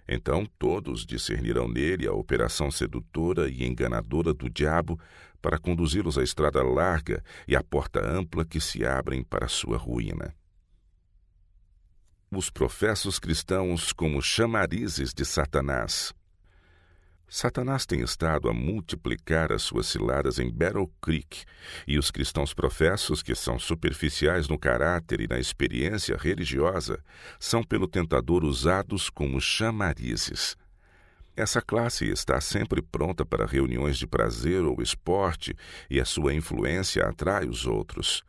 Então todos discernirão nele a operação sedutora e enganadora do diabo para conduzi-los à estrada larga e à porta ampla que se abrem para sua ruína. Os professos cristãos como chamarizes de Satanás. Satanás tem estado a multiplicar as suas ciladas em Battle Creek, e os cristãos professos, que são superficiais no caráter e na experiência religiosa, são pelo tentador usados como chamarizes. Essa classe está sempre pronta para reuniões de prazer ou esporte, e a sua influência atrai os outros.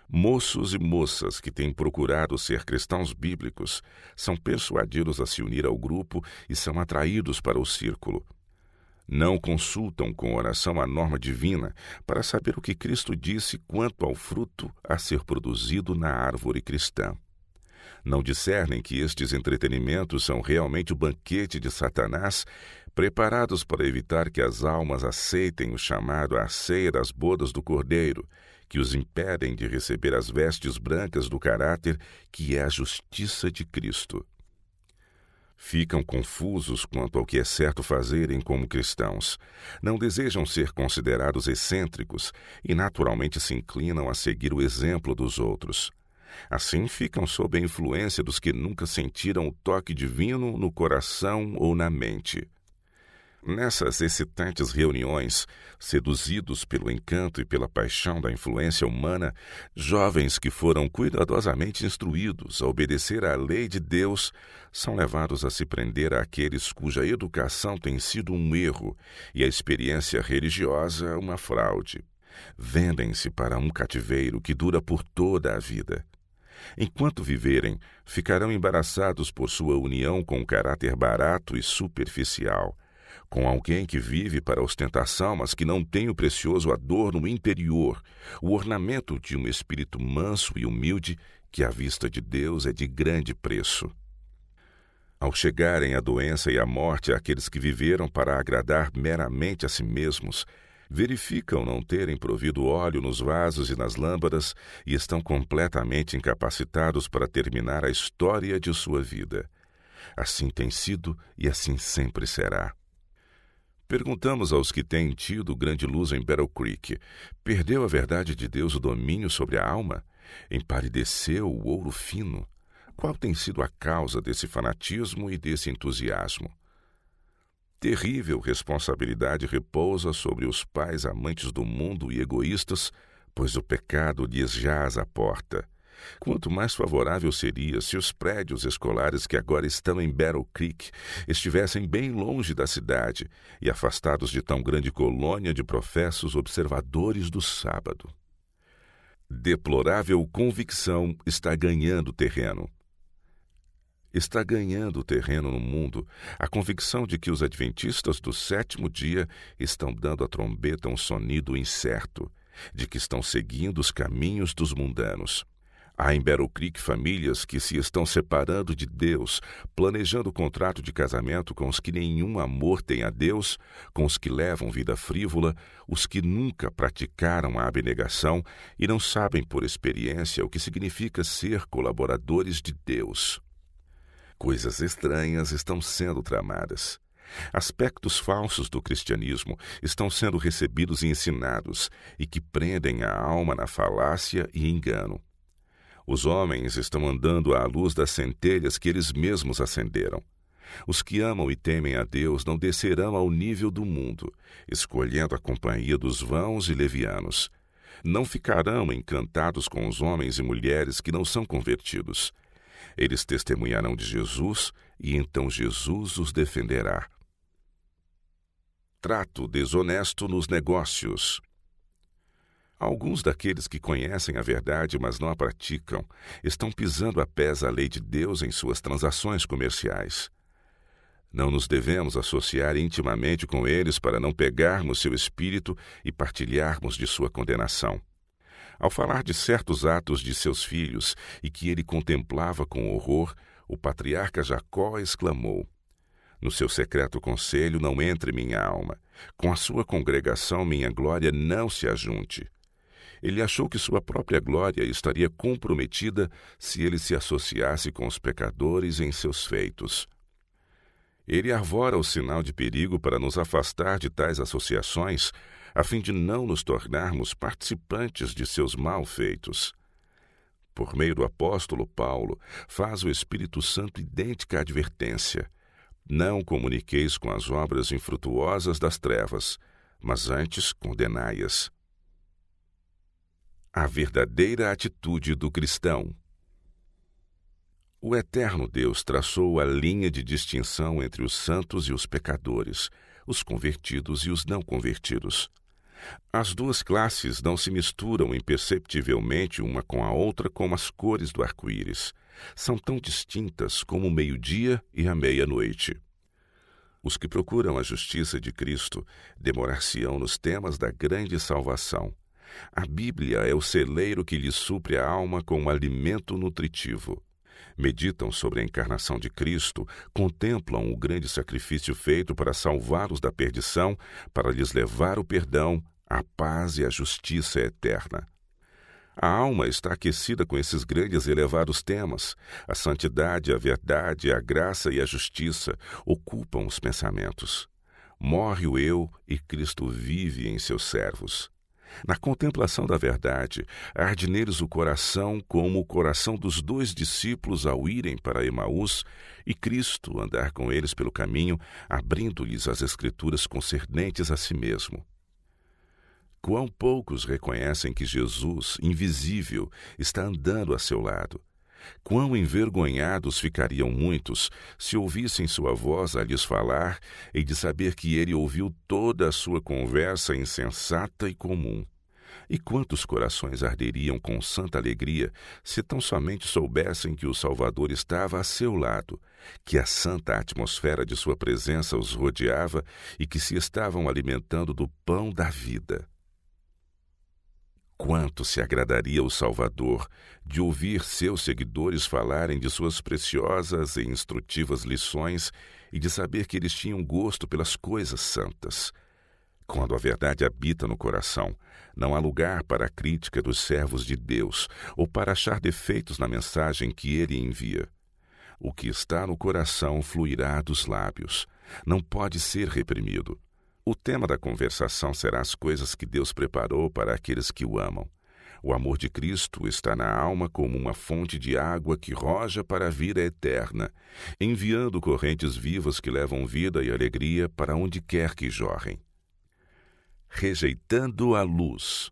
Moços e moças que têm procurado ser cristãos bíblicos são persuadidos a se unir ao grupo e são atraídos para o círculo. Não consultam com oração a norma divina para saber o que Cristo disse quanto ao fruto a ser produzido na árvore cristã. Não discernem que estes entretenimentos são realmente o banquete de Satanás, preparados para evitar que as almas aceitem o chamado à ceia das bodas do Cordeiro, que os impedem de receber as vestes brancas do caráter, que é a justiça de Cristo. Ficam confusos quanto ao que é certo fazerem como cristãos. Não desejam ser considerados excêntricos e naturalmente se inclinam a seguir o exemplo dos outros. Assim ficam sob a influência dos que nunca sentiram o toque divino no coração ou na mente. Nessas excitantes reuniões, seduzidos pelo encanto e pela paixão da influência humana, jovens que foram cuidadosamente instruídos a obedecer à lei de Deus são levados a se prender àqueles cuja educação tem sido um erro e a experiência religiosa uma fraude. Vendem-se para um cativeiro que dura por toda a vida. Enquanto viverem, ficarão embaraçados por sua união com um caráter barato e superficial, com alguém que vive para ostentação, mas que não tem o precioso adorno interior, o ornamento de um espírito manso e humilde, que à vista de Deus é de grande preço. Ao chegarem a doença e a morte àqueles que viveram para agradar meramente a si mesmos, verificam não terem provido óleo nos vasos e nas lâmpadas e estão completamente incapacitados para terminar a história de sua vida. Assim tem sido e assim sempre será. Perguntamos aos que têm tido grande luz em Battle Creek: perdeu a verdade de Deus o domínio sobre a alma? Empalideceu o ouro fino? Qual tem sido a causa desse fanatismo e desse entusiasmo? Terrível responsabilidade repousa sobre os pais amantes do mundo e egoístas, pois o pecado lhes jaz à porta. Quanto mais favorável seria se os prédios escolares que agora estão em Battle Creek estivessem bem longe da cidade e afastados de tão grande colônia de professos observadores do sábado. Deplorável convicção está ganhando terreno. Está ganhando terreno no mundo a convicção de que os adventistas do sétimo dia estão dando à trombeta um sonido incerto, de que estão seguindo os caminhos dos mundanos. Há em Battle Creek famílias que se estão separando de Deus, planejando o contrato de casamento com os que nenhum amor têm a Deus, com os que levam vida frívola, os que nunca praticaram a abnegação e não sabem por experiência o que significa ser colaboradores de Deus. Coisas estranhas estão sendo tramadas. Aspectos falsos do cristianismo estão sendo recebidos e ensinados e que prendem a alma na falácia e engano. Os homens estão andando à luz das centelhas que eles mesmos acenderam. Os que amam e temem a Deus não descerão ao nível do mundo, escolhendo a companhia dos vãos e levianos. Não ficarão encantados com os homens e mulheres que não são convertidos. Eles testemunharão de Jesus e então Jesus os defenderá. Trato desonesto nos negócios. Alguns daqueles que conhecem a verdade, mas não a praticam, estão pisando a pés a lei de Deus em suas transações comerciais. Não nos devemos associar intimamente com eles para não pegarmos seu espírito e partilharmos de sua condenação. Ao falar de certos atos de seus filhos e que ele contemplava com horror, o patriarca Jacó exclamou: no seu secreto conselho não entre minha alma, com a sua congregação minha glória não se ajunte. Ele achou que sua própria glória estaria comprometida se ele se associasse com os pecadores em seus feitos. Ele arvora o sinal de perigo para nos afastar de tais associações, a fim de não nos tornarmos participantes de seus malfeitos. Por meio do apóstolo Paulo, faz o Espírito Santo idêntica advertência: não comuniqueis com as obras infrutuosas das trevas, mas antes condenai-as. A verdadeira atitude do cristão. O eterno Deus traçou a linha de distinção entre os santos e os pecadores, os convertidos e os não convertidos. As duas classes não se misturam imperceptivelmente uma com a outra como as cores do arco-íris. São tão distintas como o meio-dia e a meia-noite. Os que procuram a justiça de Cristo demorar-se-ão nos temas da grande salvação. A Bíblia é o celeiro que lhes supre a alma com um alimento nutritivo. Meditam sobre a encarnação de Cristo, contemplam o grande sacrifício feito para salvá-los da perdição, para lhes levar o perdão, a paz e a justiça eterna. A alma está aquecida com esses grandes e elevados temas. A santidade, a verdade, a graça e a justiça ocupam os pensamentos. Morre o eu e Cristo vive em seus servos. Na contemplação da verdade, arde neles o coração como o coração dos 2 discípulos ao irem para Emaús e Cristo andar com eles pelo caminho, abrindo-lhes as Escrituras concernentes a si mesmo. Quão poucos reconhecem que Jesus, invisível, está andando a seu lado. Quão envergonhados ficariam muitos se ouvissem sua voz a lhes falar e de saber que ele ouviu toda a sua conversa insensata e comum. E quantos corações arderiam com santa alegria se tão somente soubessem que o Salvador estava a seu lado, que a santa atmosfera de sua presença os rodeava e que se estavam alimentando do pão da vida. Quanto se agradaria o Salvador de ouvir seus seguidores falarem de suas preciosas e instrutivas lições e de saber que eles tinham gosto pelas coisas santas. Quando a verdade habita no coração, não há lugar para a crítica dos servos de Deus ou para achar defeitos na mensagem que ele envia. O que está no coração fluirá dos lábios, não pode ser reprimido. O tema da conversação será as coisas que Deus preparou para aqueles que o amam. O amor de Cristo está na alma como uma fonte de água que roja para a vida eterna, enviando correntes vivas que levam vida e alegria para onde quer que jorrem. Rejeitando a luz.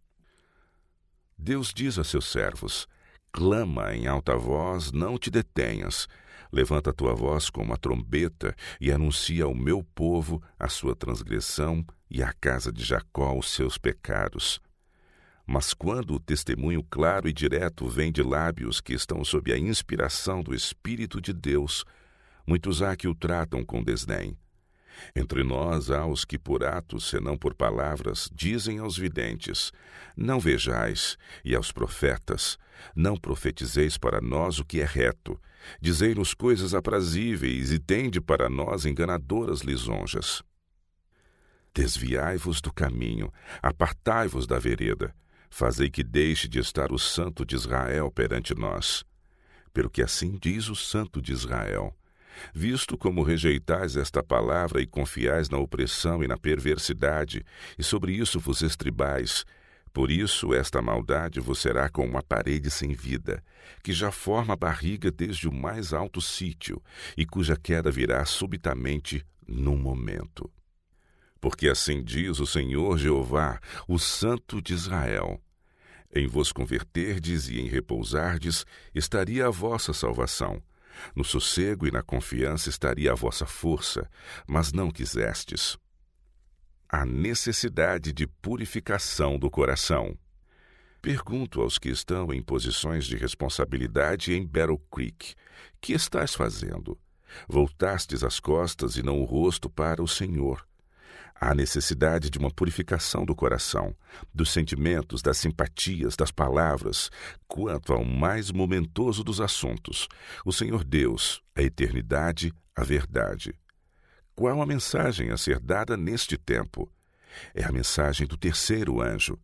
Deus diz a seus servos: clama em alta voz, não te detenhas. Levanta a tua voz como a trombeta e anuncia ao meu povo a sua transgressão e à casa de Jacó os seus pecados. Mas quando o testemunho claro e direto vem de lábios que estão sob a inspiração do Espírito de Deus, muitos há que o tratam com desdém. Entre nós há os que por atos, senão por palavras, dizem aos videntes: não vejais, e aos profetas: não profetizeis para nós o que é reto. Dizei-nos coisas aprazíveis, e tende para nós enganadoras lisonjas. Desviai-vos do caminho, apartai-vos da vereda. Fazei que deixe de estar o Santo de Israel perante nós. Pelo que assim diz o Santo de Israel: visto como rejeitais esta palavra e confiais na opressão e na perversidade, e sobre isso vos estribais, por isso esta maldade vos será como uma parede sem vida, que já forma a barriga desde o mais alto sítio, e cuja queda virá subitamente num momento. Porque assim diz o Senhor Jeová, o Santo de Israel: em vos converterdes e em repousardes estaria a vossa salvação. No sossego e na confiança estaria a vossa força, mas não quisestes. A necessidade de purificação do coração. Pergunto aos que estão em posições de responsabilidade em Battle Creek: que estás fazendo? Voltastes as costas e não o rosto para o Senhor. Há necessidade de uma purificação do coração, dos sentimentos, das simpatias, das palavras, quanto ao mais momentoso dos assuntos, o Senhor Deus, a eternidade, a verdade. Qual a mensagem a ser dada neste tempo? É a mensagem do terceiro anjo.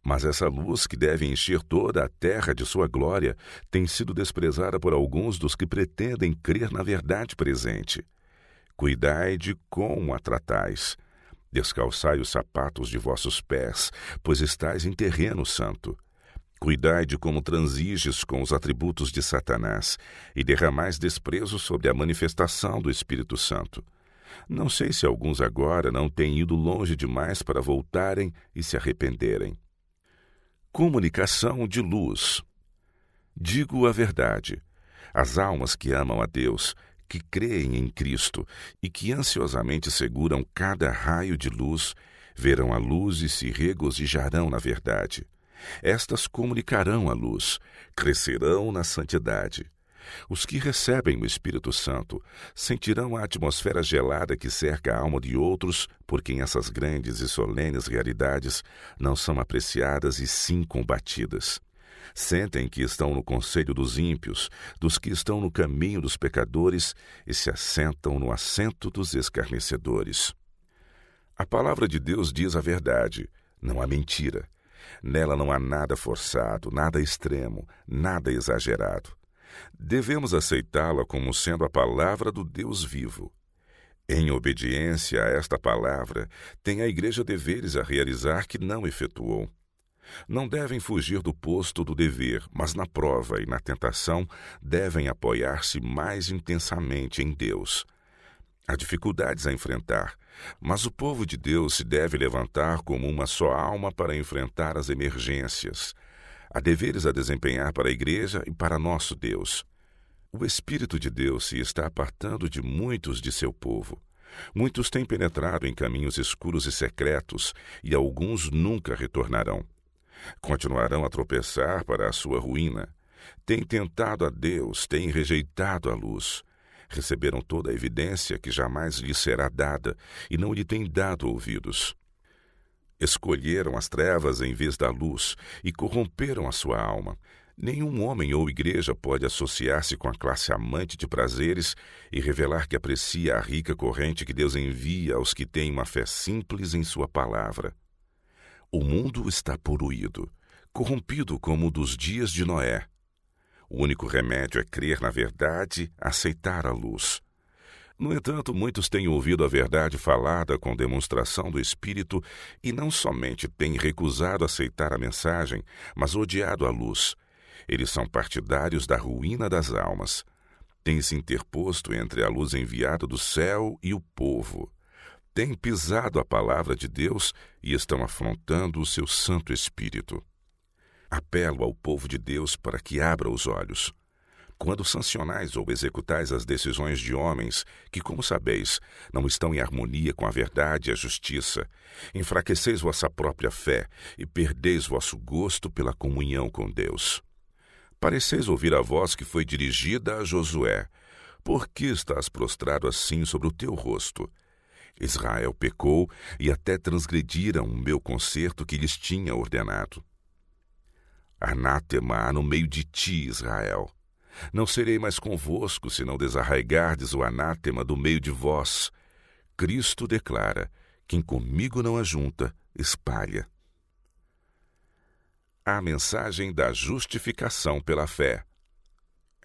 Mas essa luz que deve encher toda a terra de sua glória tem sido desprezada por alguns dos que pretendem crer na verdade presente. Cuidai de como a tratais. Descalçai os sapatos de vossos pés, pois estais em terreno santo. Cuidai de como transiges com os atributos de Satanás, e derramais desprezo sobre a manifestação do Espírito Santo. Não sei se alguns agora não têm ido longe demais para voltarem e se arrependerem. Comunicação de luz. Digo a verdade. As almas que amam a Deus, que creem em Cristo e que ansiosamente seguram cada raio de luz, verão a luz e se regozijarão na verdade. Estas comunicarão a luz, crescerão na santidade. Os que recebem o Espírito Santo sentirão a atmosfera gelada que cerca a alma de outros, por quem essas grandes e solenes realidades não são apreciadas e sim combatidas. Sentem que estão no conselho dos ímpios, dos que estão no caminho dos pecadores e se assentam no assento dos escarnecedores. A palavra de Deus diz a verdade, não há mentira. Nela não há nada forçado, nada extremo, nada exagerado. Devemos aceitá-la como sendo a palavra do Deus vivo. Em obediência a esta palavra, tem a Igreja deveres a realizar que não efetuou. Não devem fugir do posto do dever, mas na prova e na tentação devem apoiar-se mais intensamente em Deus. Há dificuldades a enfrentar, mas o povo de Deus se deve levantar como uma só alma para enfrentar as emergências. Há deveres a desempenhar para a Igreja e para nosso Deus. O Espírito de Deus se está apartando de muitos de seu povo. Muitos têm penetrado em caminhos escuros e secretos, e alguns nunca retornarão. Continuarão a tropeçar para a sua ruína. Têm tentado a Deus, têm rejeitado a luz. Receberam toda a evidência que jamais lhes será dada e não lhe têm dado ouvidos. Escolheram as trevas em vez da luz e corromperam a sua alma. Nenhum homem ou igreja pode associar-se com a classe amante de prazeres e revelar que aprecia a rica corrente que Deus envia aos que têm uma fé simples em sua palavra. O mundo está poluído, corrompido como o dos dias de Noé. O único remédio é crer na verdade, aceitar a luz. No entanto, muitos têm ouvido a verdade falada com demonstração do Espírito e não somente têm recusado aceitar a mensagem, mas odiado a luz. Eles são partidários da ruína das almas. Têm se interposto entre a luz enviada do céu e o povo. Têm pisado a palavra de Deus e estão afrontando o seu Santo Espírito. Apelo ao povo de Deus para que abra os olhos. Quando sancionais ou executais as decisões de homens que, como sabeis, não estão em harmonia com a verdade e a justiça, enfraqueceis vossa própria fé e perdeis vosso gosto pela comunhão com Deus. Pareceis ouvir a voz que foi dirigida a Josué: por que estás prostrado assim sobre o teu rosto? Israel pecou e até transgrediram o meu concerto que lhes tinha ordenado. Anátema há no meio de ti, Israel. Não serei mais convosco, se não desarraigardes o anátema do meio de vós. Cristo declara: quem comigo não ajunta, espalha. A mensagem da justificação pela fé.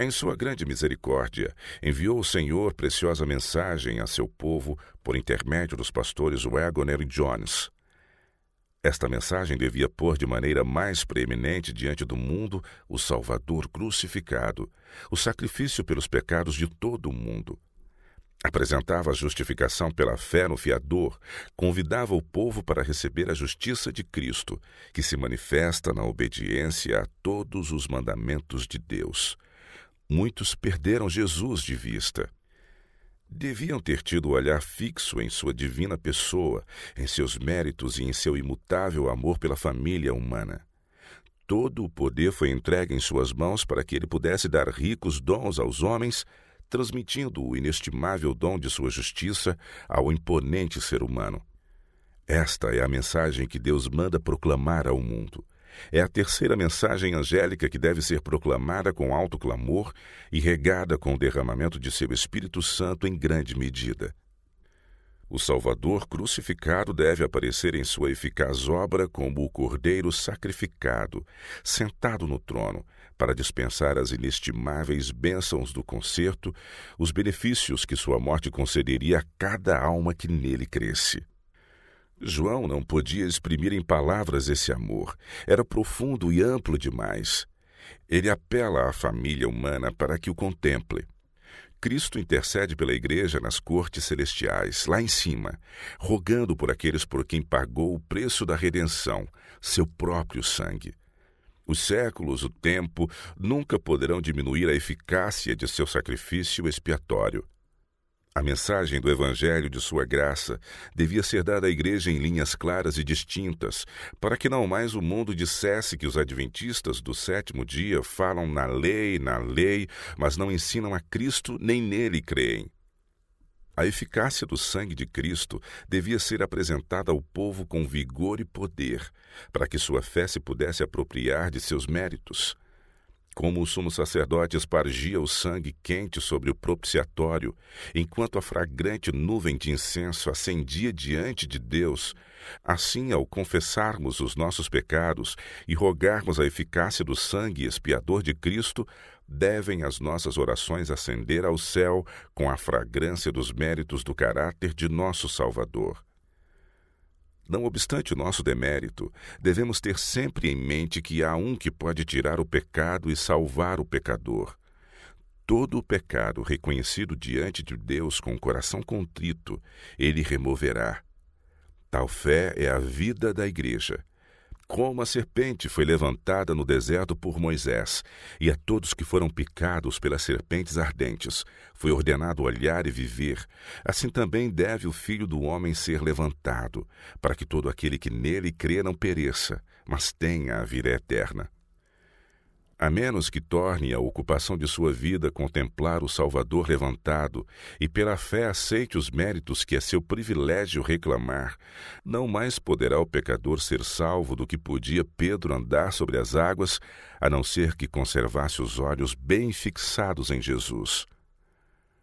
Em sua grande misericórdia, enviou o Senhor preciosa mensagem a seu povo por intermédio dos pastores Waggoner e Jones. Esta mensagem devia pôr de maneira mais preeminente diante do mundo o Salvador crucificado, o sacrifício pelos pecados de todo o mundo. Apresentava a justificação pela fé no Fiador, convidava o povo para receber a justiça de Cristo, que se manifesta na obediência a todos os mandamentos de Deus. Muitos perderam Jesus de vista. Deviam ter tido o olhar fixo em sua divina pessoa, em seus méritos e em seu imutável amor pela família humana. Todo o poder foi entregue em suas mãos para que ele pudesse dar ricos dons aos homens, transmitindo o inestimável dom de sua justiça ao imponente ser humano. Esta é a mensagem que Deus manda proclamar ao mundo. É a terceira mensagem angélica que deve ser proclamada com alto clamor e regada com o derramamento de seu Espírito Santo em grande medida. O Salvador crucificado deve aparecer em sua eficaz obra como o Cordeiro sacrificado, sentado no trono, para dispensar as inestimáveis bênçãos do concerto, os benefícios que sua morte concederia a cada alma que nele cresce. João não podia exprimir em palavras esse amor. Era profundo e amplo demais. Ele apela à família humana para que o contemple. Cristo intercede pela Igreja nas cortes celestiais, lá em cima, rogando por aqueles por quem pagou o preço da redenção, seu próprio sangue. Os séculos, o tempo, nunca poderão diminuir a eficácia de seu sacrifício expiatório. A mensagem do Evangelho de sua graça devia ser dada à Igreja em linhas claras e distintas, para que não mais o mundo dissesse que os adventistas do sétimo dia falam na lei, mas não ensinam a Cristo nem nele creem. A eficácia do sangue de Cristo devia ser apresentada ao povo com vigor e poder, para que sua fé se pudesse apropriar de seus méritos. Como o sumo sacerdote espargia o sangue quente sobre o propiciatório, enquanto a fragrante nuvem de incenso ascendia diante de Deus, assim, ao confessarmos os nossos pecados e rogarmos a eficácia do sangue expiador de Cristo, devem as nossas orações ascender ao céu com a fragrância dos méritos do caráter de nosso Salvador. Não obstante o nosso demérito, devemos ter sempre em mente que há um que pode tirar o pecado e salvar o pecador. Todo o pecado reconhecido diante de Deus com o coração contrito, ele removerá. Tal fé é a vida da Igreja. Como a serpente foi levantada no deserto por Moisés, e a todos que foram picados pelas serpentes ardentes foi ordenado olhar e viver, assim também deve o Filho do Homem ser levantado, para que todo aquele que nele crê não pereça, mas tenha a vida eterna. A menos que torne a ocupação de sua vida contemplar o Salvador levantado e pela fé aceite os méritos que é seu privilégio reclamar, não mais poderá o pecador ser salvo do que podia Pedro andar sobre as águas, a não ser que conservasse os olhos bem fixados em Jesus.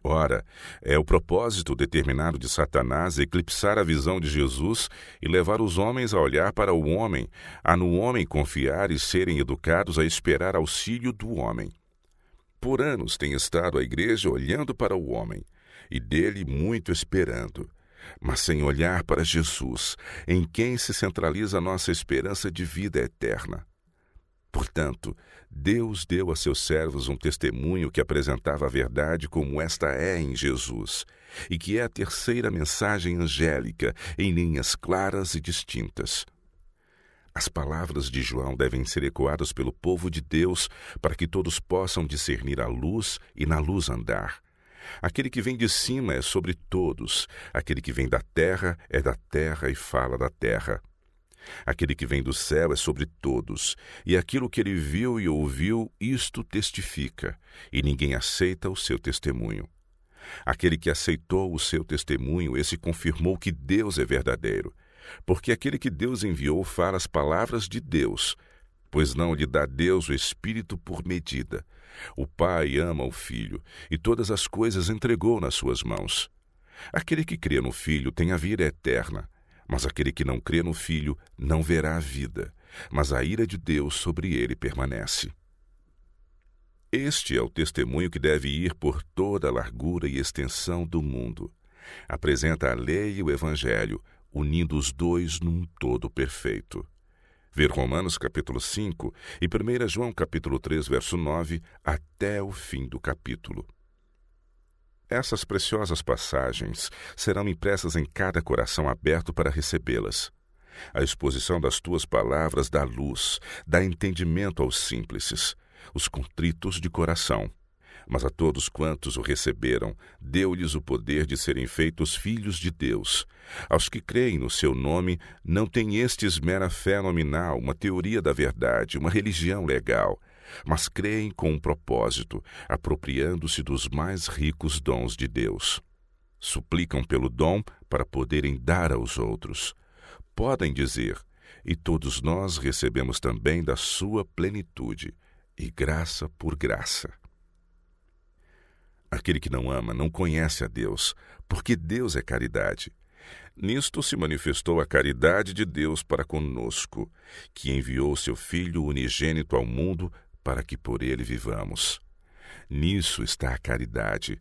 Ora, é o propósito determinado de Satanás eclipsar a visão de Jesus e levar os homens a olhar para o homem, a no homem confiar e serem educados a esperar auxílio do homem. Por anos tem estado a Igreja olhando para o homem, e dele muito esperando, mas sem olhar para Jesus, em quem se centraliza a nossa esperança de vida eterna. Portanto, Deus deu a seus servos um testemunho que apresentava a verdade como esta é em Jesus, e que é a terceira mensagem angélica em linhas claras e distintas. As palavras de João devem ser ecoadas pelo povo de Deus para que todos possam discernir a luz e na luz andar. Aquele que vem de cima é sobre todos, aquele que vem da terra é da terra e fala da terra. Aquele que vem do céu é sobre todos, e aquilo que ele viu e ouviu, isto testifica, e ninguém aceita o seu testemunho. Aquele que aceitou o seu testemunho, esse confirmou que Deus é verdadeiro, porque aquele que Deus enviou fala as palavras de Deus, pois não lhe dá Deus o Espírito por medida. O Pai ama o Filho, e todas as coisas entregou nas suas mãos. Aquele que crê no Filho tem a vida eterna, mas aquele que não crê no Filho não verá a vida, mas a ira de Deus sobre ele permanece. Este é o testemunho que deve ir por toda a largura e extensão do mundo. Apresenta a lei e o Evangelho, unindo os dois num todo perfeito. Ver Romanos capítulo 5 e 1 João capítulo 3, verso 9, até o fim do capítulo. Essas preciosas passagens serão impressas em cada coração aberto para recebê-las. A exposição das tuas palavras dá luz, dá entendimento aos simples, os contritos de coração. Mas a todos quantos o receberam, deu-lhes o poder de serem feitos filhos de Deus. Aos que creem no seu nome, não têm estes mera fé nominal, uma teoria da verdade, uma religião legal, mas creem com um propósito, apropriando-se dos mais ricos dons de Deus. Suplicam pelo dom para poderem dar aos outros. Podem dizer, e todos nós recebemos também da sua plenitude, e graça por graça. Aquele que não ama não conhece a Deus, porque Deus é caridade. Nisto se manifestou a caridade de Deus para conosco, que enviou seu Filho unigênito ao mundo para que por ele vivamos. Nisso está a caridade,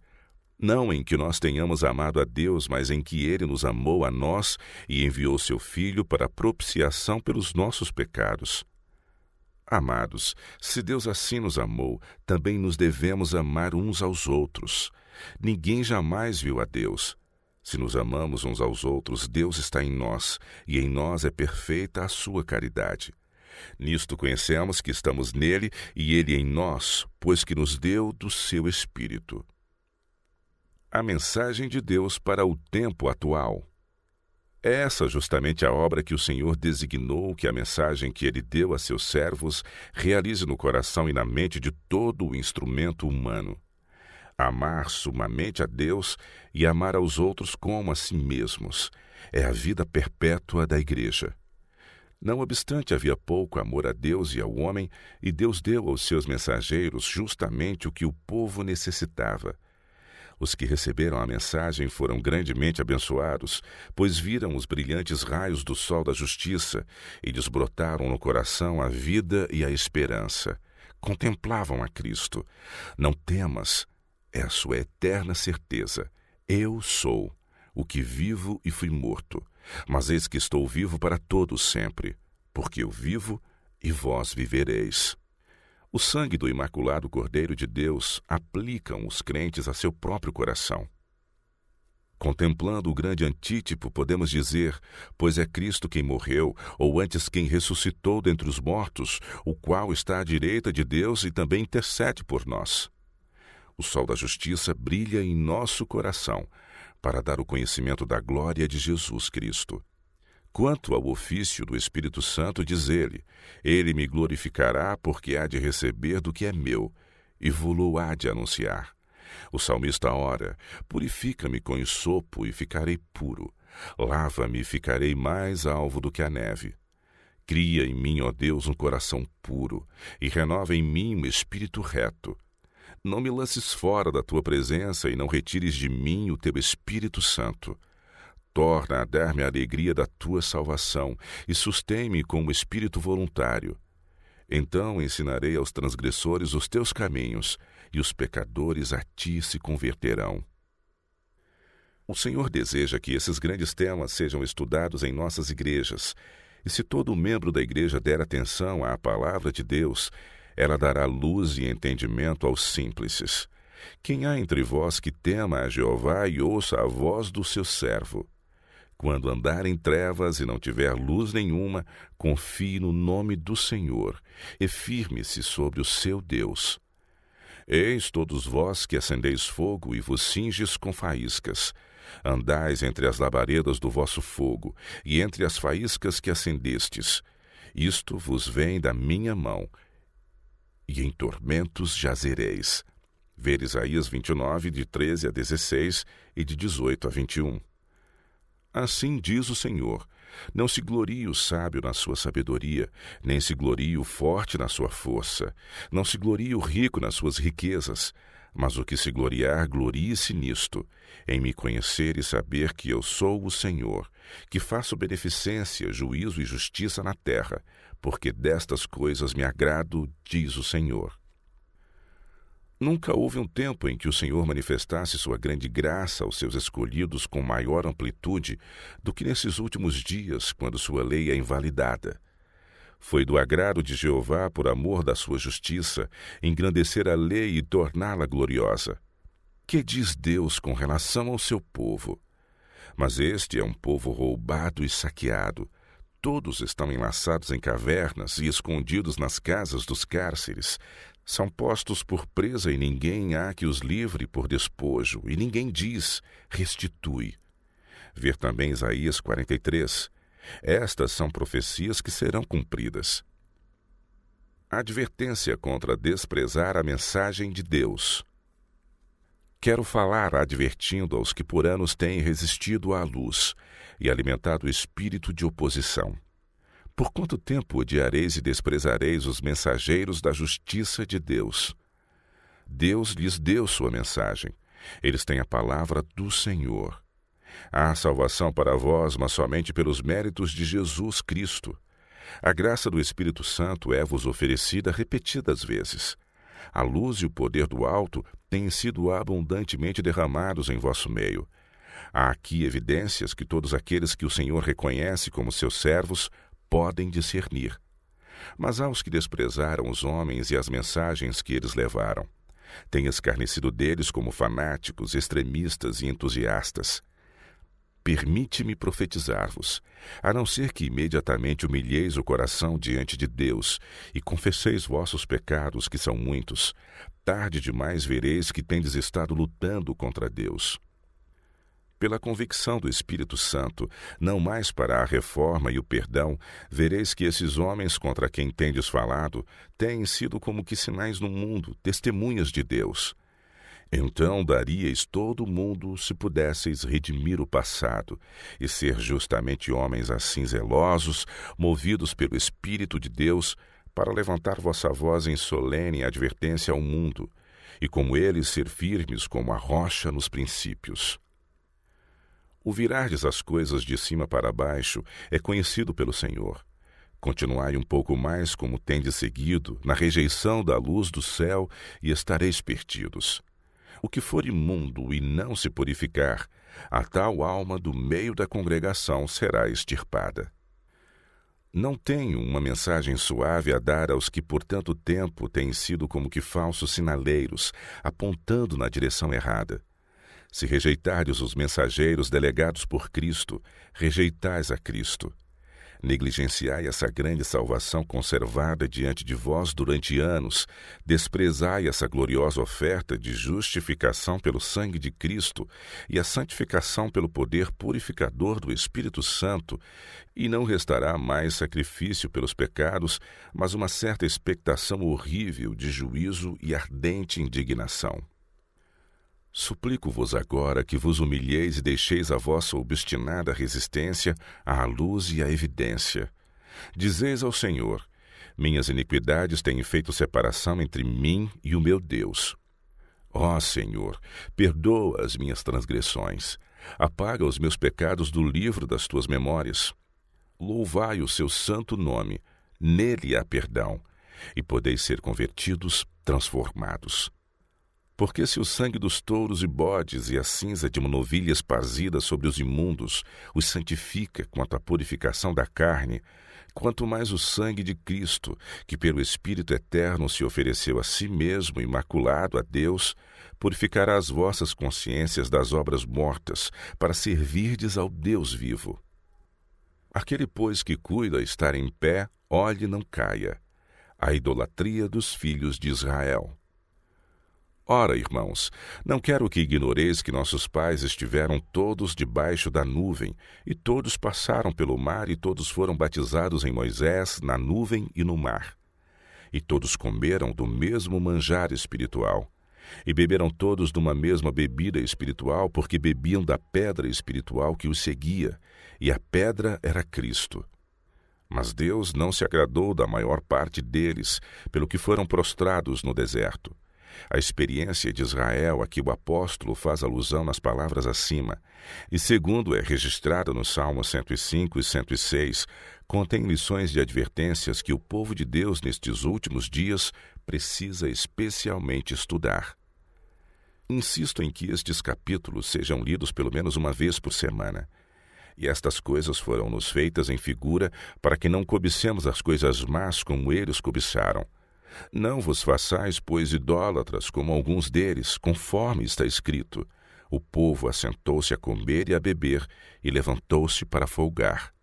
não em que nós tenhamos amado a Deus, mas em que ele nos amou a nós e enviou seu Filho para a propiciação pelos nossos pecados. Amados, se Deus assim nos amou, também nos devemos amar uns aos outros. Ninguém jamais viu a Deus. Se nos amamos uns aos outros, Deus está em nós, e em nós é perfeita a sua caridade. Nisto conhecemos que estamos nele e ele em nós, pois que nos deu do seu Espírito. A mensagem de Deus para o tempo atual. É essa justamente a obra que o Senhor designou que a mensagem que ele deu a seus servos realize no coração e na mente de todo o instrumento humano. Amar sumamente a Deus e amar aos outros como a si mesmos é a vida perpétua da Igreja. Não obstante, havia pouco amor a Deus e ao homem, e Deus deu aos seus mensageiros justamente o que o povo necessitava. Os que receberam a mensagem foram grandemente abençoados, pois viram os brilhantes raios do sol da justiça e lhes brotaram no coração a vida e a esperança. Contemplavam a Cristo. Não temas, é a sua eterna certeza. Eu sou o que vivo e fui morto, mas eis que estou vivo para todos sempre, porque eu vivo e vós vivereis. O sangue do Imaculado Cordeiro de Deus aplicam os crentes a seu próprio coração. Contemplando o grande antítipo, podemos dizer, pois é Cristo quem morreu, ou antes quem ressuscitou dentre os mortos, o qual está à direita de Deus e também intercede por nós. O sol da justiça brilha em nosso coração, para dar o conhecimento da glória de Jesus Cristo. Quanto ao ofício do Espírito Santo, diz ele me glorificará porque há de receber do que é meu, e vô-lo há de anunciar. O salmista ora, purifica-me com hisopo e ficarei puro, lava-me e ficarei mais alvo do que a neve. Cria em mim, ó Deus, um coração puro, e renova em mim um espírito reto. Não me lances fora da tua presença e não retires de mim o teu Espírito Santo. Torna a dar-me a alegria da tua salvação e sustém-me com o espírito voluntário. Então ensinarei aos transgressores os teus caminhos, e os pecadores a ti se converterão. O Senhor deseja que esses grandes temas sejam estudados em nossas igrejas, e se todo membro da igreja der atenção à palavra de Deus, ela dará luz e entendimento aos simples. Quem há entre vós que tema a Jeová e ouça a voz do seu servo? Quando andar em trevas e não tiver luz nenhuma, confie no nome do Senhor e firme-se sobre o seu Deus. Eis todos vós que acendeis fogo e vos cinges com faíscas. Andais entre as labaredas do vosso fogo e entre as faíscas que acendestes. Isto vos vem da minha mão, e em tormentos jazereis. Ver Isaías 29, de 13 a 16 e de 18 a 21. Assim diz o Senhor: não se glorie o sábio na sua sabedoria, nem se glorie o forte na sua força, não se glorie o rico nas suas riquezas, mas o que se gloriar, glorie-se nisto, em me conhecer e saber que eu sou o Senhor, que faço beneficência, juízo e justiça na terra, porque destas coisas me agrado, diz o Senhor. Nunca houve um tempo em que o Senhor manifestasse sua grande graça aos seus escolhidos com maior amplitude do que nesses últimos dias, quando sua lei é invalidada. Foi do agrado de Jeová, por amor da sua justiça, engrandecer a lei e torná-la gloriosa. Que diz Deus com relação ao seu povo? Mas este é um povo roubado e saqueado. Todos estão enlaçados em cavernas e escondidos nas casas dos cárceres. São postos por presa e ninguém há que os livre por despojo, e ninguém diz: restitui. Ver também Isaías 43. Estas são profecias que serão cumpridas. Advertência contra desprezar a mensagem de Deus. Quero falar advertindo aos que por anos têm resistido à luz e alimentado o espírito de oposição. Por quanto tempo odiareis e desprezareis os mensageiros da justiça de Deus? Deus lhes deu sua mensagem. Eles têm a palavra do Senhor. Há salvação para vós, mas somente pelos méritos de Jesus Cristo. A graça do Espírito Santo é-vos oferecida repetidas vezes. A luz e o poder do alto têm sido abundantemente derramados em vosso meio. Há aqui evidências que todos aqueles que o Senhor reconhece como seus servos podem discernir. Mas há os que desprezaram os homens e as mensagens que eles levaram. Têm escarnecido deles como fanáticos, extremistas e entusiastas. Permite-me profetizar-vos, a não ser que imediatamente humilheis o coração diante de Deus e confesseis vossos pecados, que são muitos, tarde demais vereis que tendes estado lutando contra Deus. Pela convicção do Espírito Santo, não mais para a reforma e o perdão, vereis que esses homens contra quem tendes falado têm sido como que sinais no mundo, testemunhas de Deus. Então daríeis todo o mundo se pudesseis redimir o passado e ser justamente homens assim zelosos, movidos pelo Espírito de Deus, para levantar vossa voz em solene advertência ao mundo, e como eles ser firmes como a rocha nos princípios. O virardes as coisas de cima para baixo é conhecido pelo Senhor. Continuai um pouco mais como tendes seguido, na rejeição da luz do céu, e estareis perdidos. O que for imundo e não se purificar, a tal alma do meio da congregação será extirpada. Não tenho uma mensagem suave a dar aos que por tanto tempo têm sido como que falsos sinaleiros, apontando na direção errada. Se rejeitardes os mensageiros delegados por Cristo, rejeitais a Cristo. Negligenciai essa grande salvação conservada diante de vós durante anos, desprezai essa gloriosa oferta de justificação pelo sangue de Cristo e a santificação pelo poder purificador do Espírito Santo, e não restará mais sacrifício pelos pecados, mas uma certa expectação horrível de juízo e ardente indignação. Suplico-vos agora que vos humilheis e deixeis a vossa obstinada resistência à luz e à evidência. Dizeis ao Senhor: minhas iniquidades têm feito separação entre mim e o meu Deus. Ó Senhor, perdoa as minhas transgressões, apaga os meus pecados do livro das tuas memórias. Louvai o seu santo nome, nele há perdão, e podeis ser convertidos, transformados. Porque se o sangue dos touros e bodes e a cinza de uma novilha esparzida sobre os imundos os santifica quanto à purificação da carne, quanto mais o sangue de Cristo, que pelo Espírito eterno se ofereceu a si mesmo imaculado a Deus, purificará as vossas consciências das obras mortas, para servirdes ao Deus vivo. Aquele, pois, que cuida estar em pé, olhe e não caia. A idolatria dos filhos de Israel. Ora, irmãos, não quero que ignoreis que nossos pais estiveram todos debaixo da nuvem, e todos passaram pelo mar, e todos foram batizados em Moisés, na nuvem e no mar. E todos comeram do mesmo manjar espiritual, E beberam todos de uma mesma bebida espiritual, porque bebiam da pedra espiritual que os seguia, e a pedra era Cristo. Mas Deus não se agradou da maior parte deles, pelo que foram prostrados no deserto. A experiência de Israel a que o apóstolo faz alusão nas palavras acima, e segundo é registrada nos Salmos 105 e 106, contém lições de advertências que o povo de Deus nestes últimos dias precisa especialmente estudar. Insisto em que estes capítulos sejam lidos pelo menos uma vez por semana. E estas coisas foram-nos feitas em figura para que não cobicemos as coisas más como eles cobiçaram. Não vos façais, pois, idólatras, como alguns deles, conforme está escrito. O povo assentou-se a comer e a beber, e levantou-se para folgar.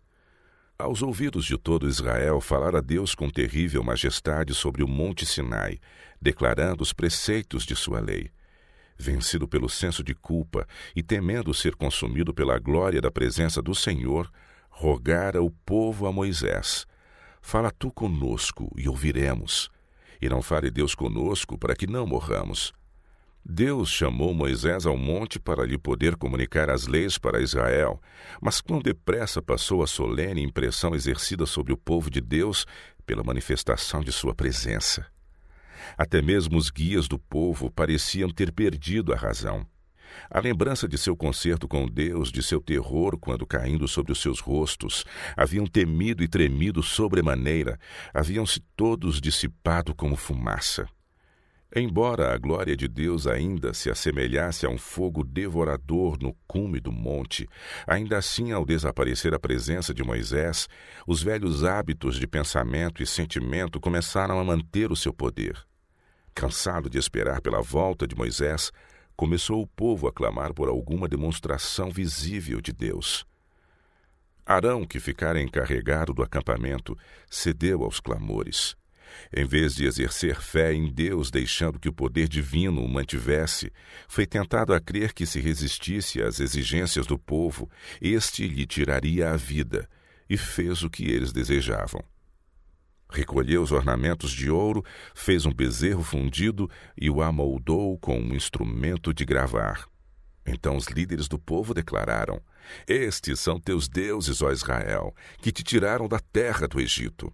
Aos ouvidos de todo Israel falara Deus com terrível majestade sobre o monte Sinai, declarando os preceitos de sua lei. Vencido pelo senso de culpa e temendo ser consumido pela glória da presença do Senhor, rogara o povo a Moisés: Fala tu conosco e ouviremos. E não fale Deus conosco para que não morramos. Deus chamou Moisés ao monte para lhe poder comunicar as leis para Israel, mas quão depressa passou a solene impressão exercida sobre o povo de Deus pela manifestação de sua presença. Até mesmo os guias do povo pareciam ter perdido a razão. A lembrança de seu concerto com Deus, de seu terror quando caindo sobre os seus rostos, haviam temido e tremido sobremaneira, haviam-se todos dissipado como fumaça. Embora a glória de Deus ainda se assemelhasse a um fogo devorador no cume do monte, ainda assim, ao desaparecer a presença de Moisés, os velhos hábitos de pensamento e sentimento começaram a manter o seu poder. Cansado de esperar pela volta de Moisés, começou o povo a clamar por alguma demonstração visível de Deus. Arão, que ficara encarregado do acampamento, cedeu aos clamores. Em vez de exercer fé em Deus, deixando que o poder divino o mantivesse, foi tentado a crer que, se resistisse às exigências do povo, este lhe tiraria a vida, e fez o que eles desejavam. Recolheu os ornamentos de ouro, fez um bezerro fundido e o amoldou com um instrumento de gravar. Então os líderes do povo declararam: Estes são teus deuses, ó Israel, que te tiraram da terra do Egito.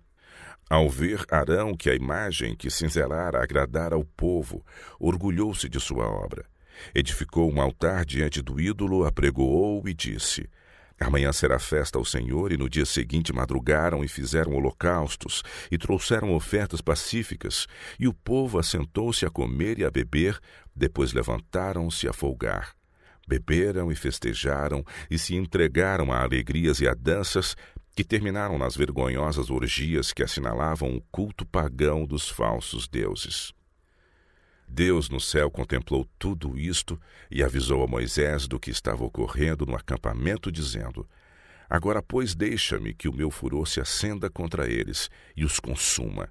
Ao ver Arão que a imagem que cinzelara agradara ao povo, orgulhou-se de sua obra. Edificou um altar diante do ídolo, apregoou e disse: Amanhã será festa ao Senhor, e no dia seguinte madrugaram e fizeram holocaustos, e trouxeram ofertas pacíficas, e o povo assentou-se a comer e a beber, depois levantaram-se a folgar. Beberam e festejaram, e se entregaram a alegrias e a danças, que terminaram nas vergonhosas orgias que assinalavam o culto pagão dos falsos deuses. Deus no céu contemplou tudo isto e avisou a Moisés do que estava ocorrendo no acampamento, dizendo: Agora, pois, deixa-me que o meu furor se acenda contra eles e os consuma,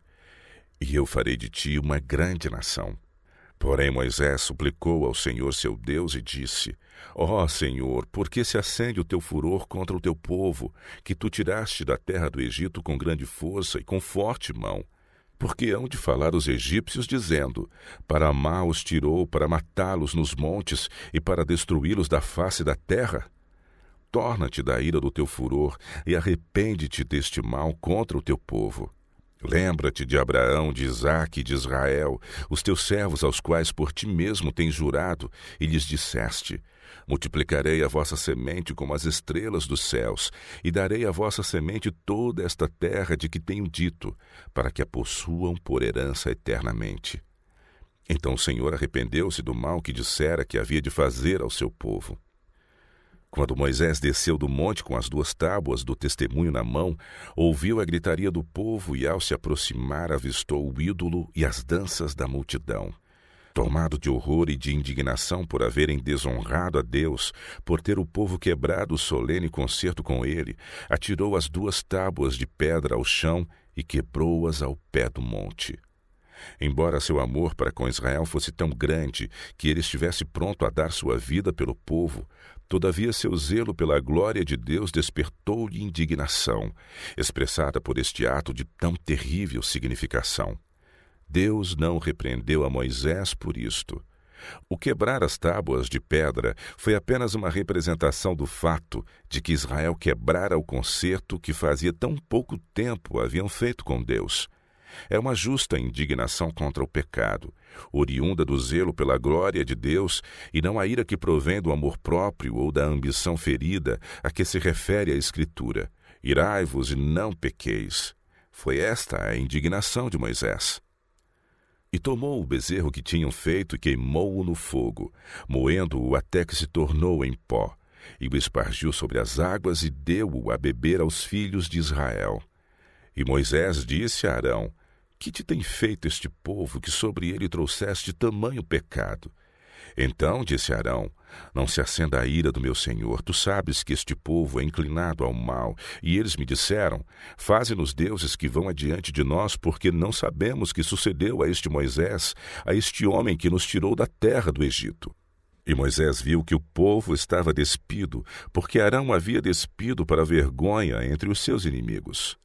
e eu farei de ti uma grande nação. Porém Moisés suplicou ao Senhor seu Deus e disse: Ó Senhor, por que se acende o teu furor contra o teu povo, que tu tiraste da terra do Egito com grande força e com forte mão? Porque hão de falar os egípcios, dizendo: Para amar os tirou, para matá-los nos montes e para destruí-los da face da terra? Torna-te da ira do teu furor e arrepende-te deste mal contra o teu povo. Lembra-te de Abraão, de Isaque e de Israel, os teus servos aos quais por ti mesmo tens jurado, e lhes disseste: Multiplicarei a vossa semente como as estrelas dos céus, e darei à vossa semente toda esta terra de que tenho dito, para que a possuam por herança eternamente. Então o Senhor arrependeu-se do mal que dissera que havia de fazer ao seu povo. Quando Moisés desceu do monte com as 2 tábuas do testemunho na mão, ouviu a gritaria do povo e, ao se aproximar, avistou o ídolo e as danças da multidão. Tomado de horror e de indignação por haverem desonrado a Deus, por ter o povo quebrado o solene concerto com ele, atirou as 2 tábuas de pedra ao chão e quebrou-as ao pé do monte. Embora seu amor para com Israel fosse tão grande que ele estivesse pronto a dar sua vida pelo povo, todavia seu zelo pela glória de Deus despertou-lhe indignação, expressada por este ato de tão terrível significação. Deus não repreendeu a Moisés por isto. O quebrar as tábuas de pedra foi apenas uma representação do fato de que Israel quebrara o concerto que fazia tão pouco tempo haviam feito com Deus. É uma justa indignação contra o pecado, oriunda do zelo pela glória de Deus e não a ira que provém do amor próprio ou da ambição ferida a que se refere a Escritura. Irai-vos e não pequeis. Foi esta a indignação de Moisés. E tomou o bezerro que tinham feito e queimou-o no fogo, moendo-o até que se tornou em pó, e o espargiu sobre as águas e deu-o a beber aos filhos de Israel. E Moisés disse a Arão: Que te tem feito este povo que sobre ele trouxeste tamanho pecado? Então disse Arão: Não se acenda a ira do meu senhor, tu sabes que este povo é inclinado ao mal. E eles me disseram: Faze-nos deuses que vão adiante de nós, porque não sabemos que sucedeu a este Moisés, a este homem que nos tirou da terra do Egito. E Moisés viu que o povo estava despido, porque Arão havia despido para vergonha entre os seus inimigos.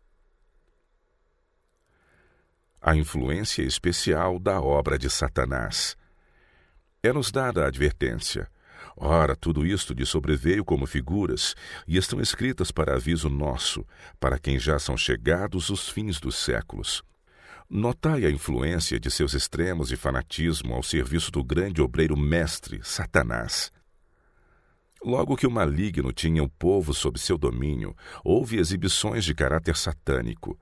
A influência especial da obra de Satanás. É-nos dada a advertência. Ora, tudo isto lhe sobreveio como figuras, e estão escritas para aviso nosso, para quem já são chegados os fins dos séculos. Notai a influência de seus extremos de fanatismo ao serviço do grande obreiro mestre, Satanás. Logo que o maligno tinha o povo sob seu domínio, houve exibições de caráter satânico.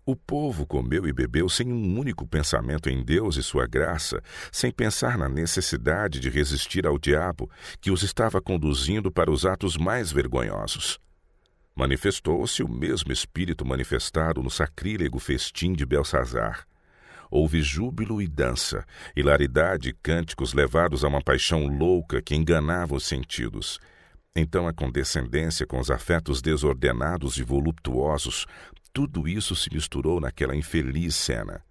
O povo comeu e bebeu sem um único pensamento em Deus e sua graça, sem pensar na necessidade de resistir ao diabo que os estava conduzindo para os atos mais vergonhosos. Manifestou-se o mesmo espírito manifestado no sacrílego festim de Belsazar. Houve júbilo e dança, hilaridade e cânticos levados a uma paixão louca que enganava os sentidos. Então a condescendência com os afetos desordenados e voluptuosos, tudo isso se misturou naquela infeliz cena.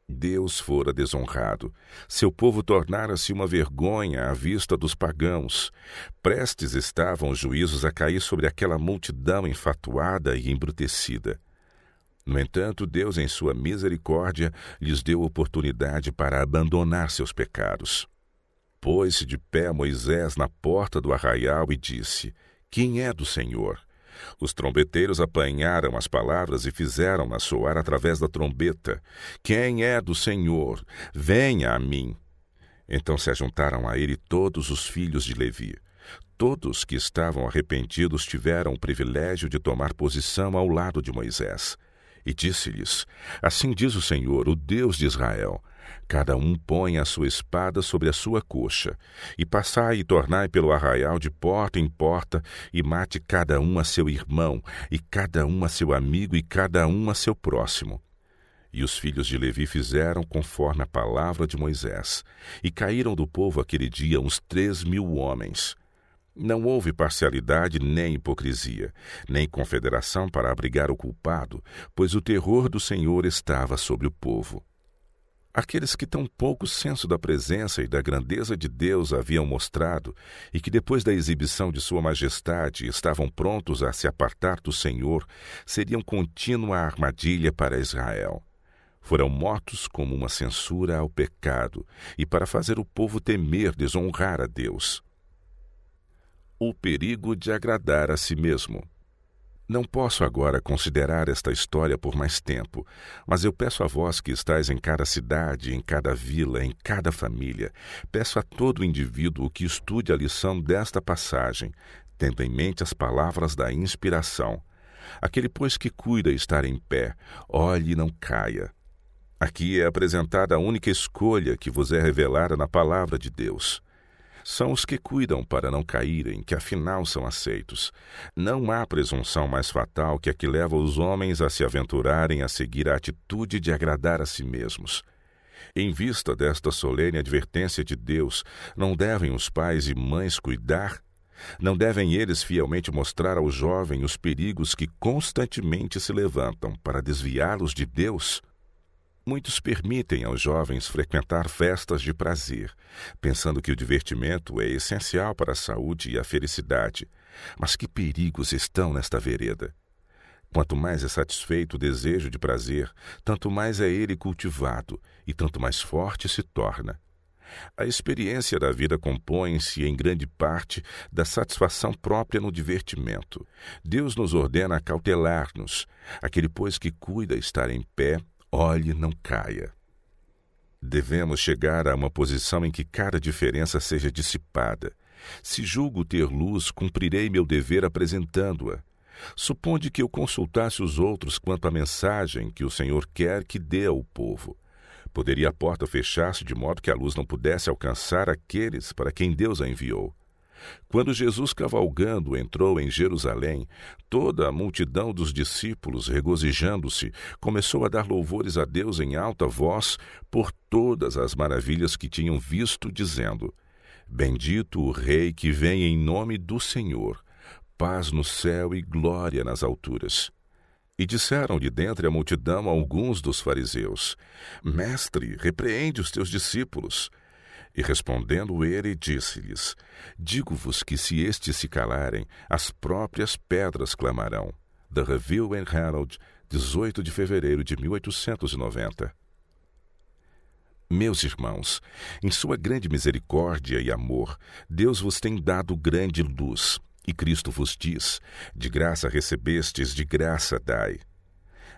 Deus fora desonrado. Seu povo tornara-se uma vergonha à vista dos pagãos. Prestes estavam os juízos a cair sobre aquela multidão enfatuada e embrutecida. No entanto, Deus, em sua misericórdia, lhes deu oportunidade para abandonar seus pecados. Pôs-se de pé Moisés na porta do arraial e disse: Quem é do Senhor? Os trombeteiros apanharam as palavras e fizeram-nas soar através da trombeta. Quem é do Senhor? Venha a mim. Então se ajuntaram a ele todos os filhos de Levi. Todos que estavam arrependidos tiveram o privilégio de tomar posição ao lado de Moisés. E disse-lhes: Assim diz o Senhor, o Deus de Israel: Cada um põe a sua espada sobre a sua coxa, e passai e tornai pelo arraial de porta em porta, e mate cada um a seu irmão, e cada um a seu amigo, e cada um a seu próximo. E os filhos de Levi fizeram conforme a palavra de Moisés, e caíram do povo aquele dia uns 3.000 homens. Não houve parcialidade nem hipocrisia, nem confederação para abrigar o culpado, pois o terror do Senhor estava sobre o povo. Aqueles que tão pouco senso da presença e da grandeza de Deus haviam mostrado, e que depois da exibição de sua majestade estavam prontos a se apartar do Senhor, seriam contínua armadilha para Israel. Foram mortos como uma censura ao pecado, e para fazer o povo temer desonrar a Deus. O perigo de agradar a si mesmo. Não posso agora considerar esta história por mais tempo, mas eu peço a vós que estáis em cada cidade, em cada vila, em cada família, peço a todo indivíduo que estude a lição desta passagem, tendo em mente as palavras da inspiração. Aquele, pois, que cuida estar em pé, olhe e não caia. Aqui é apresentada a única escolha que vos é revelada na palavra de Deus. São os que cuidam para não caírem, que afinal são aceitos. Não há presunção mais fatal que a que leva os homens a se aventurarem a seguir a atitude de agradar a si mesmos. Em vista desta solene advertência de Deus, não devem os pais e mães cuidar? Não devem eles fielmente mostrar ao jovem os perigos que constantemente se levantam para desviá-los de Deus? Muitos permitem aos jovens frequentar festas de prazer, pensando que o divertimento é essencial para a saúde e a felicidade. Mas que perigos estão nesta vereda! Quanto mais é satisfeito o desejo de prazer, tanto mais é ele cultivado e tanto mais forte se torna. A experiência da vida compõe-se, em grande parte, da satisfação própria no divertimento. Deus nos ordena acautelar-nos. Aquele, pois, que cuida estar em pé, olhe, não caia. Devemos chegar a uma posição em que cada diferença seja dissipada. Se julgo ter luz, cumprirei meu dever apresentando-a. Suponde que eu consultasse os outros quanto à mensagem que o Senhor quer que dê ao povo. Poderia a porta fechar-se de modo que a luz não pudesse alcançar aqueles para quem Deus a enviou. Quando Jesus, cavalgando, entrou em Jerusalém, toda a multidão dos discípulos, regozijando-se, começou a dar louvores a Deus em alta voz por todas as maravilhas que tinham visto, dizendo: Bendito o Rei que vem em nome do Senhor, paz no céu e glória nas alturas. E disseram de dentre a multidão alguns dos fariseus: Mestre, repreende os teus discípulos. E respondendo ele, disse-lhes: Digo-vos que se estes se calarem, as próprias pedras clamarão. The Review and Herald, 18 de fevereiro de 1890. Meus irmãos, em sua grande misericórdia e amor, Deus vos tem dado grande luz. E Cristo vos diz: de graça recebestes, de graça dai.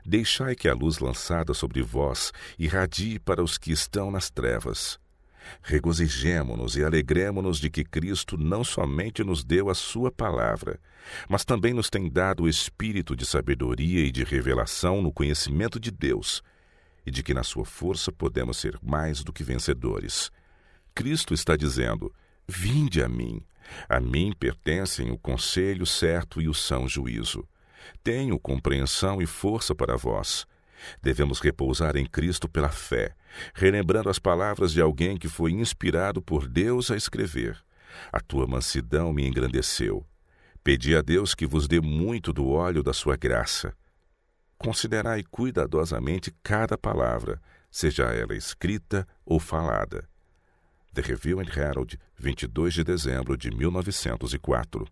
Deixai que a luz lançada sobre vós irradie para os que estão nas trevas. Regozijemo-nos e alegremo-nos de que Cristo não somente nos deu a sua palavra, mas também nos tem dado o espírito de sabedoria e de revelação no conhecimento de Deus, e de que na sua força podemos ser mais do que vencedores. Cristo está dizendo: Vinde a mim. A mim pertencem o conselho certo e o são juízo. Tenho compreensão e força para vós. Devemos repousar em Cristo pela fé, relembrando as palavras de alguém que foi inspirado por Deus a escrever: A tua mansidão me engrandeceu. Pedi a Deus que vos dê muito do óleo da sua graça. Considerai cuidadosamente cada palavra, seja ela escrita ou falada. The Review and Herald, 22 de dezembro de 1904.